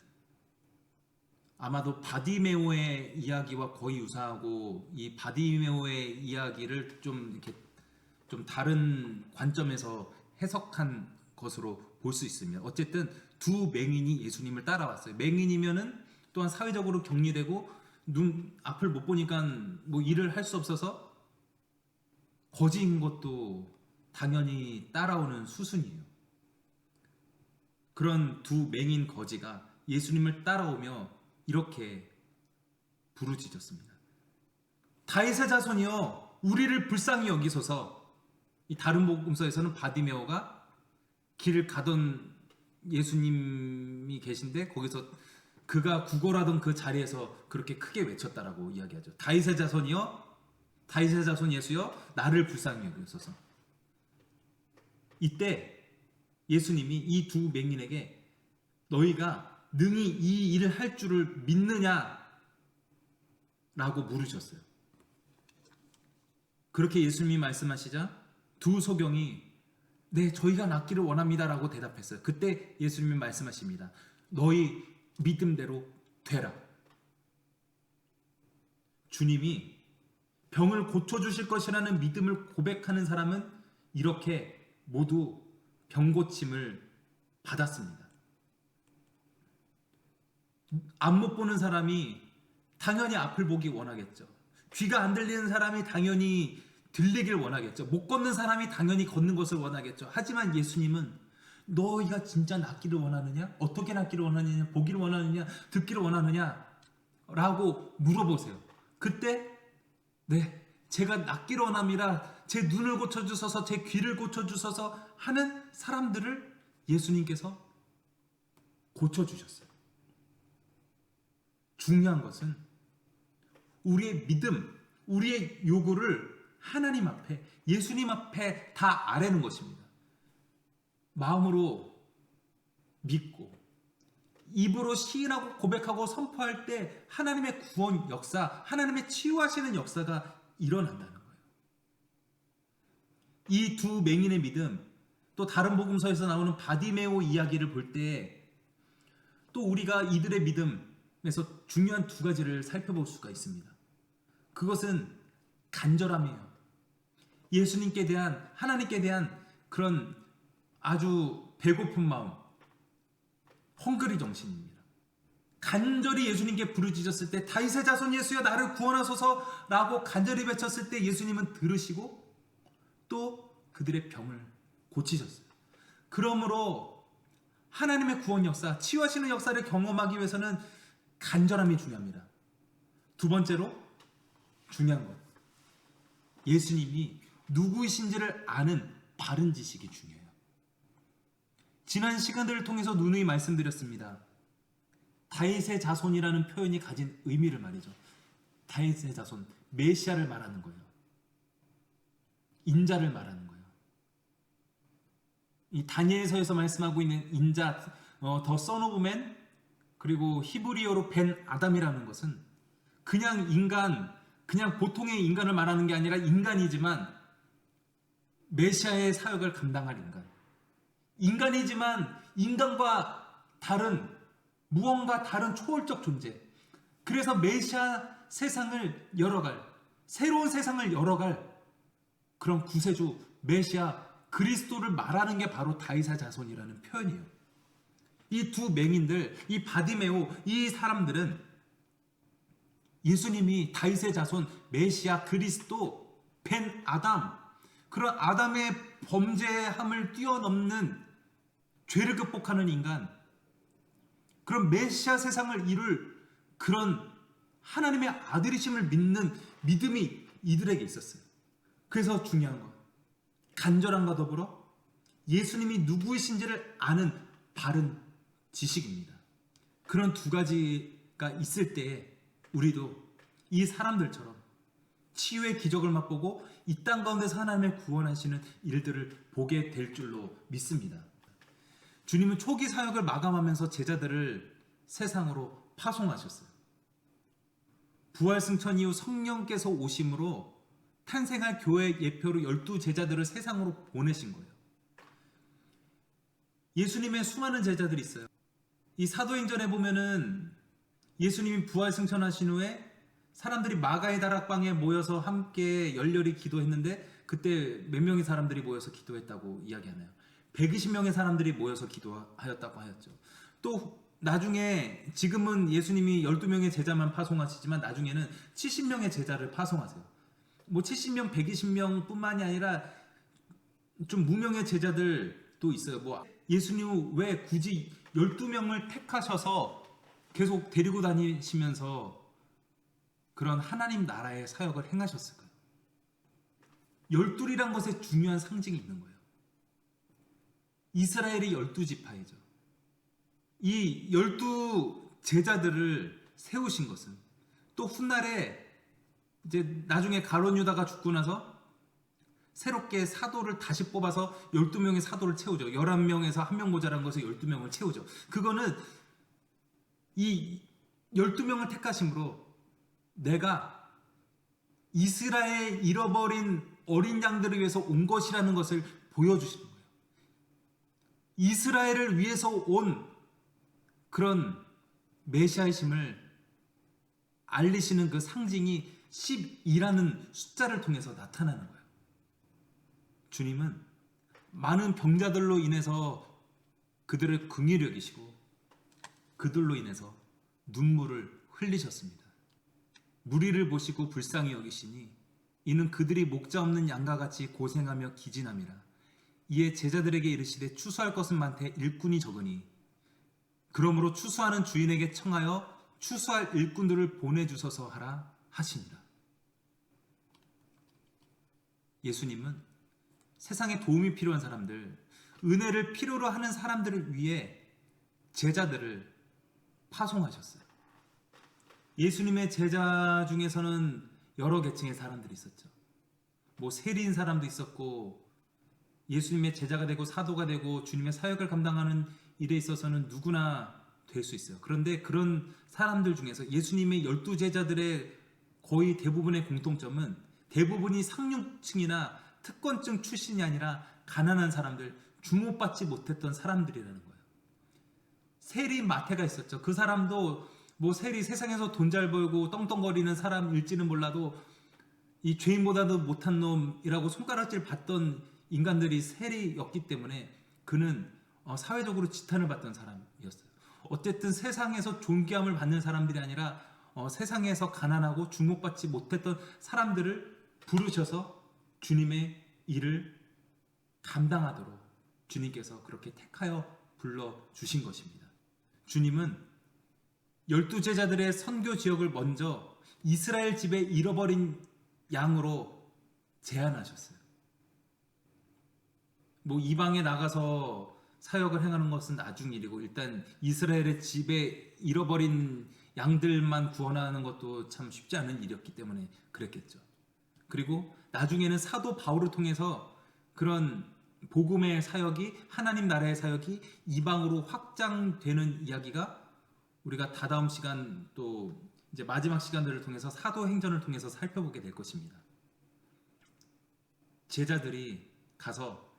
A: 아마도 바디메오의 이야기와 거의 유사하고 이 바디메오의 이야기를 좀 이렇게 좀 다른 관점에서 해석한 것으로 볼 수 있습니다. 어쨌든 두 맹인이 예수님을 따라왔어요. 맹인이면은 또한 사회적으로 격리되고 눈 앞을 못 보니까 뭐 일을 할 수 없어서 거지인 것도 당연히 따라오는 수순이에요. 그런 두 맹인 거지가 예수님을 따라오며 이렇게 부르짖었습니다. 다윗의 자손이여 우리를 불쌍히 여기소서. 이 다른 복음서에서는 바디메오가 길을 가던 예수님이 계신데 거기서 그가 구걸하던 그 자리에서 그렇게 크게 외쳤다라고 이야기하죠. 다윗의 자손이여, 다윗의 자손 예수여 나를 불쌍히 여기소서. 이때 예수님이 이 두 맹인에게 너희가 능히 이 일을 할 줄을 믿느냐? 라고 물으셨어요. 그렇게 예수님이 말씀하시자 두 소경이 네, 저희가 낫기를 원합니다 라고 대답했어요. 그때 예수님이 말씀하십니다. 너희 믿음대로 되라. 주님이 병을 고쳐주실 것이라는 믿음을 고백하는 사람은 이렇게 모두 병고침을 받았습니다. 앞 못 보는 사람이 당연히 앞을 보기 원하겠죠. 귀가 안 들리는 사람이 당연히 들리길 원하겠죠. 못 걷는 사람이 당연히 걷는 것을 원하겠죠. 하지만 예수님은 너희가 진짜 낫기를 원하느냐? 어떻게 낫기를 원하느냐? 보기를 원하느냐? 듣기를 원하느냐? 라고 물어보세요. 그때 네, 제가 낫기를 원합니다. 제 눈을 고쳐주셔서 제 귀를 고쳐주셔서 하는 사람들을 예수님께서 고쳐주셨어요. 중요한 것은 우리의 믿음, 우리의 요구를 하나님 앞에, 예수님 앞에 다 아뢰는 것입니다. 마음으로 믿고 입으로 시인하고 고백하고 선포할 때 하나님의 구원 역사, 하나님의 치유하시는 역사가 일어난다는 거예요. 이 두 맹인의 믿음, 또 다른 복음서에서 나오는 바디메오 이야기를 볼 때 또 우리가 이들의 믿음에서 중요한 두 가지를 살펴볼 수가 있습니다. 그것은 간절함이에요. 예수님께 대한, 하나님께 대한 그런 아주 배고픈 마음, 헝그리 정신입니다. 간절히 예수님께 부르짖었을 때 다윗의 자손 예수여 나를 구원하소서 라고 간절히 외쳤을 때 예수님은 들으시고 또 그들의 병을 고치셨어요. 그러므로 하나님의 구원 역사, 치유하시는 역사를 경험하기 위해서는 간절함이 중요합니다. 두 번째로 중요한 것, 예수님이 누구이신지를 아는 바른 지식이 중요해요. 지난 시간들을 통해서 누누이 말씀드렸습니다. 다윗의 자손이라는 표현이 가진 의미를 말이죠. 다윗의 자손, 메시아를 말하는 거예요. 인자를 말하는 거예요. 이 다니엘서에서 말씀하고 있는 인자, 더 선 오브 맨, 그리고 히브리어로 벤 아담이라는 것은 그냥 인간, 그냥 보통의 인간을 말하는 게 아니라 인간이지만 메시아의 사역을 감당할 인간. 인간이지만 인간과 다른, 무언가 다른 초월적 존재. 그래서 메시아 세상을 열어갈, 새로운 세상을 열어갈 그런 구세주, 메시아, 그리스도를 말하는 게 바로 다윗의 자손이라는 표현이에요. 이 두 맹인들, 이 바디메오, 이 사람들은 예수님이 다윗의 자손, 메시아, 그리스도, 벤 아담, 그런 아담의 범죄함을 뛰어넘는 죄를 극복하는 인간, 그런 메시아 세상을 이룰 그런 하나님의 아들이심을 믿는 믿음이 이들에게 있었어요. 그래서 중요한 건 간절함과 더불어 예수님이 누구이신지를 아는 바른 지식입니다. 그런 두 가지가 있을 때에 우리도 이 사람들처럼 치유의 기적을 맛보고 이 땅 가운데서 하나님의 구원하시는 일들을 보게 될 줄로 믿습니다. 주님은 초기 사역을 마감하면서 제자들을 세상으로 파송하셨어요. 부활승천 이후 성령께서 오심으로 탄생할 교회 예표로 12제자들을 세상으로 보내신 거예요. 예수님의 수많은 제자들이 있어요. 이 사도행전에 보면은 예수님이 부활승천하신 후에 사람들이 마가의 다락방에 모여서 함께 열렬히 기도했는데 그때 몇 명의 사람들이 모여서 기도했다고 이야기하나요? 120명의 사람들이 모여서 기도하였다고 하였죠. 또 나중에 지금은 예수님이 12명의 제자만 파송하시지만 나중에는 70명의 제자를 파송하세요. 뭐 70명, 120명 뿐만이 아니라 좀 무명의 제자들도 있어요. 뭐 예수님 왜 굳이 12명을 택하셔서 계속 데리고 다니시면서 그런 하나님 나라의 사역을 행하셨을까요? 12이란 것에 중요한 상징이 있는 거예요. 이스라엘이 12지파이죠. 이 12제자들을 세우신 것은 또 훗날에 이제 나중에 가룟 유다가 죽고 나서 새롭게 사도를 다시 뽑아서 12명의 사도를 채우죠. 11명에서 1명 모자란 것에 12명을 채우죠. 그거는 이 12명을 택하심으로 내가 이스라엘 잃어버린 어린 양들을 위해서 온 것이라는 것을 보여주시는 거예요. 이스라엘을 위해서 온 그런 메시아이심을 알리시는 그 상징이 12라는 숫자를 통해서 나타나는 거예요. 주님은 많은 병자들로 인해서 그들을 긍휼히 여기시고 그들로 인해서 눈물을 흘리셨습니다. 무리를 보시고 불쌍히 여기시니 이는 그들이 목자 없는 양과 같이 고생하며 기진함이라. 이에 제자들에게 이르시되 추수할 것은 많되 일꾼이 적으니 그러므로 추수하는 주인에게 청하여 추수할 일꾼들을 보내주소서 하라 하시니라. 예수님은 세상에 도움이 필요한 사람들, 은혜를 필요로 하는 사람들을 위해 제자들을 파송하셨어요. 예수님의 제자 중에서는 여러 계층의 사람들이 있었죠. 뭐 세리인 사람도 있었고 예수님의 제자가 되고 사도가 되고 주님의 사역을 감당하는 일에 있어서는 누구나 될 수 있어요. 그런데 그런 사람들 중에서 예수님의 12제자들의 거의 대부분의 공통점은 대부분이 상류층이나 특권층 출신이 아니라 가난한 사람들, 주목받지 못했던 사람들이라는 거예요. 세리 마태가 있었죠. 그 사람도 뭐 세리 세상에서 돈 잘 벌고 떵떵거리는 사람일지는 몰라도 이 죄인보다도 못한 놈이라고 손가락질 받던 인간들이 세리였기 때문에 그는 사회적으로 지탄을 받던 사람이었어요. 어쨌든 세상에서 존귀함을 받는 사람들이 아니라 세상에서 가난하고 주목받지 못했던 사람들을 부르셔서 주님의 일을 감당하도록 주님께서 그렇게 택하여 불러주신 것입니다. 주님은 12제자들의 선교 지역을 먼저 이스라엘 집에 잃어버린 양으로 제안하셨어요. 뭐 이방에 나가서 사역을 행하는 것은 나중 일이고 일단 이스라엘의 집에 잃어버린 양들만 구원하는 것도 참 쉽지 않은 일이었기 때문에 그랬겠죠. 그리고 나중에는 사도 바울을 통해서 그런 복음의 사역이 하나님 나라의 사역이 이방으로 확장되는 이야기가 우리가 다다음 시간 또 이제 마지막 시간들을 통해서 사도행전을 통해서 살펴보게 될 것입니다. 제자들이 가서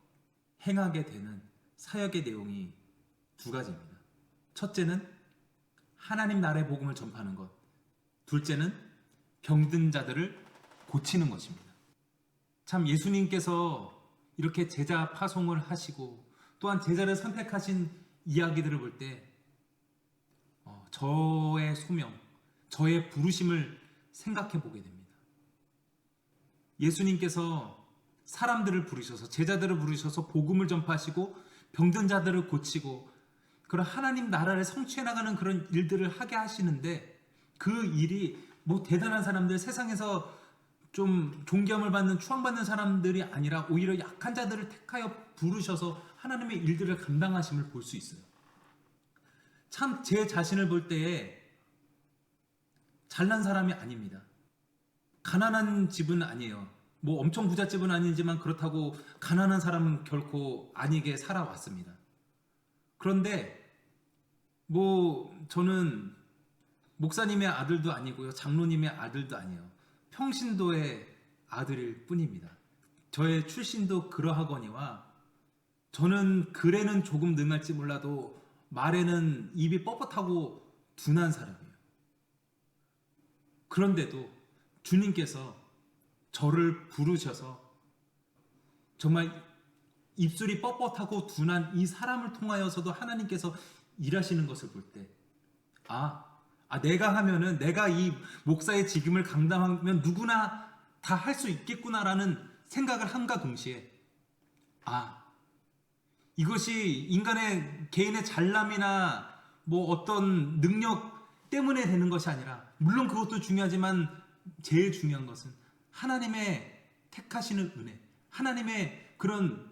A: 행하게 되는 사역의 내용이 두 가지입니다. 첫째는 하나님 나라의 복음을 전파하는 것, 둘째는 병든 자들을 고치는 것입니다. 참 예수님께서 이렇게 제자 파송을 하시고 또한 제자를 선택하신 이야기들을 볼 때 저의 소명, 저의 부르심을 생각해 보게 됩니다. 예수님께서 사람들을 부르셔서 제자들을 부르셔서 복음을 전파하시고 병든 자들을 고치고 그런 하나님 나라를 성취해 나가는 그런 일들을 하게 하시는데 그 일이 뭐 대단한 사람들, 세상에서 좀 존경을 받는 추앙받는 사람들이 아니라 오히려 약한 자들을 택하여 부르셔서 하나님의 일들을 감당하심을 볼 수 있어요. 참 제 자신을 볼 때에 잘난 사람이 아닙니다. 가난한 집은 아니에요. 뭐 엄청 부잣집은 아니지만 그렇다고 가난한 사람은 결코 아니게 살아왔습니다. 그런데 뭐 저는 목사님의 아들도 아니고요, 장로님의 아들도 아니에요. 평신도의 아들일 뿐입니다. 저의 출신도 그러하거니와 저는 글에는 조금 능할지 몰라도 말에는 입이 뻣뻣하고 둔한 사람이에요. 그런데도 주님께서 저를 부르셔서 정말 입술이 뻣뻣하고 둔한 이 사람을 통하여서도 하나님께서 일하시는 것을 볼 때 내가 하면은 내가 이 목사의 직임을 감당하면 누구나 다 할 수 있겠구나라는 생각을 함과 동시에 이것이 인간의 개인의 잘남이나 뭐 어떤 능력 때문에 되는 것이 아니라 물론 그것도 중요하지만 제일 중요한 것은 하나님의 택하시는 은혜, 하나님의 그런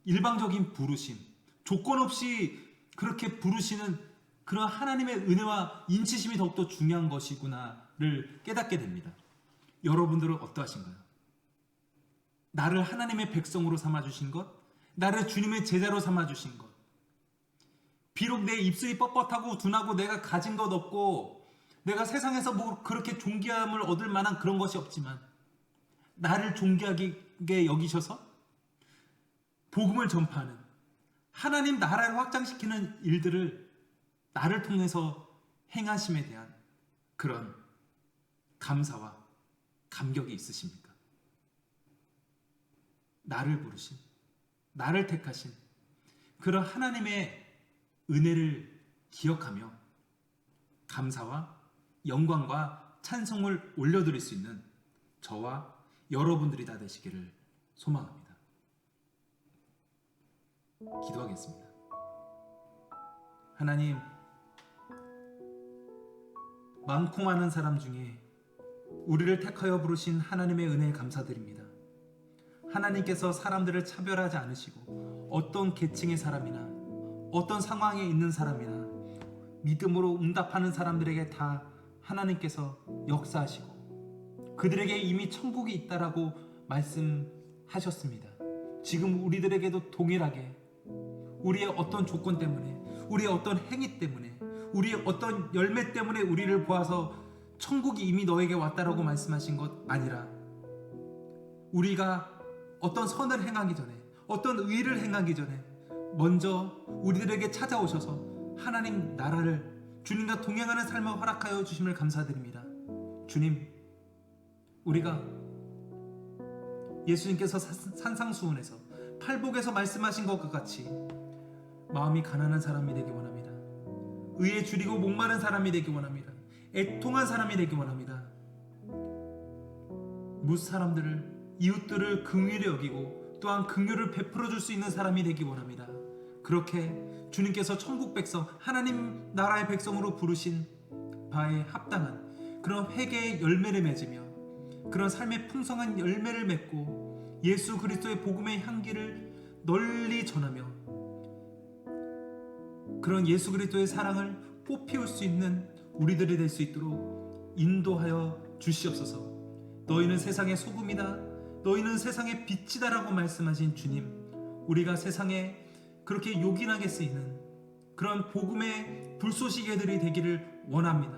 A: 일방적인 부르심, 조건 없이 그렇게 부르시는 그런 하나님의 은혜와 인치심이 더욱더 중요한 것이구나를 깨닫게 됩니다. 여러분들은 어떠하신가요? 나를 하나님의 백성으로 삼아주신 것, 나를 주님의 제자로 삼아주신 것, 비록 내 입술이 뻣뻣하고 둔하고 내가 가진 것 없고 내가 세상에서 뭐 그렇게 존귀함을 얻을 만한 그런 것이 없지만 나를 존귀하게 여기셔서 복음을 전파하는 하나님 나라를 확장시키는 일들을 나를 통해서 행하심에 대한 그런 감사와 감격이 있으십니까? 나를 부르신, 나를 택하신 그런 하나님의 은혜를 기억하며 감사와 영광과 찬송을 올려드릴 수 있는 저와 여러분들이 다 되시기를 소망합니다. 기도하겠습니다. 하나님, 많고 많은 사람 중에 우리를 택하여 부르신 하나님의 은혜에 감사드립니다. 하나님께서 사람들을 차별하지 않으시고 어떤 계층의 사람이나 어떤 상황에 있는 사람이나 믿음으로 응답하는 사람들에게 다 하나님께서 역사하시고 그들에게 이미 천국이 있다라고 말씀하셨습니다. 지금 우리들에게도 동일하게 우리의 어떤 조건 때문에, 우리의 어떤 행위 때문에, 우리의 어떤 열매 때문에 우리를 보아서 천국이 이미 너에게 왔다라고 말씀하신 것 아니라 우리가 어떤 선을 행하기 전에, 어떤 의를 행하기 전에 먼저 우리들에게 찾아오셔서 하나님 나라를, 주님과 동행하는 삶을 허락하여 주심을 감사드립니다. 주님, 우리가 예수님께서 산상수훈에서 팔복에서 말씀하신 것과 같이 마음이 가난한 사람이 되기 원합니다. 의에 줄이고 목마른 사람이 되기 원합니다. 애통한 사람이 되기 원합니다. 뭇 사람들을, 이웃들을 긍휼히 여기고 또한 긍휼을 베풀어 줄 수 있는 사람이 되기 원합니다. 그렇게 주님께서 천국 백성, 하나님 나라의 백성으로 부르신 바에 합당한 그런 회개의 열매를 맺으며 그런 삶의 풍성한 열매를 맺고 예수 그리스도의 복음의 향기를 널리 전하며 그런 예수 그리스도의 사랑을 꽃피울 수 있는 우리들이 될 수 있도록 인도하여 주시옵소서. 너희는 세상의 소금이다, 너희는 세상의 빛이다라고 말씀하신 주님, 우리가 세상에 그렇게 요긴하게 쓰이는 그런 복음의 불쏘시개들이 되기를 원합니다.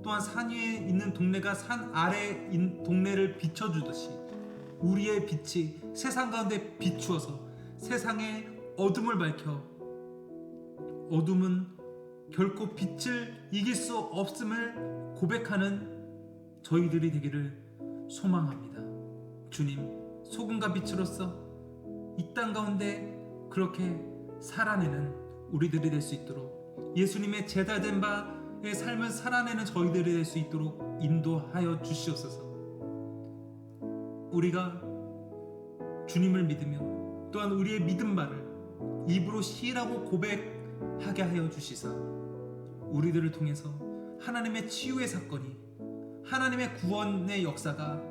A: 또한 산 위에 있는 동네가 산 아래 있는 동네를 비춰주듯이 우리의 빛이 세상 가운데 비추어서 세상의 어둠을 밝혀 어둠은 결코 빛을 이길 수 없음을 고백하는 저희들이 되기를 소망합니다. 주님, 소금과 빛으로서 이 땅 가운데 그렇게 살아내는 우리들이 될 수 있도록, 예수님의 제자된 바의 삶을 살아내는 저희들이 될 수 있도록 인도하여 주시옵소서. 우리가 주님을 믿으며 또한 우리의 믿음 바를 입으로 시인하고 고백하게 하여 주시사 우리들을 통해서 하나님의 치유의 사건이, 하나님의 구원의 역사가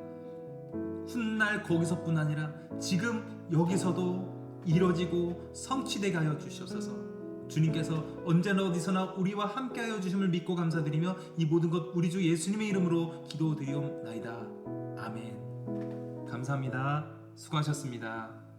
A: 훗날 거기서뿐 아니라 지금 여기서도 이뤄지고 성취되게 하여 주시옵소서. 주님께서 언제나 어디서나 우리와 함께하여 주심을 믿고 감사드리며 이 모든 것 우리 주 예수님의 이름으로 기도드리옵나이다. 아멘. 감사합니다. 수고하셨습니다.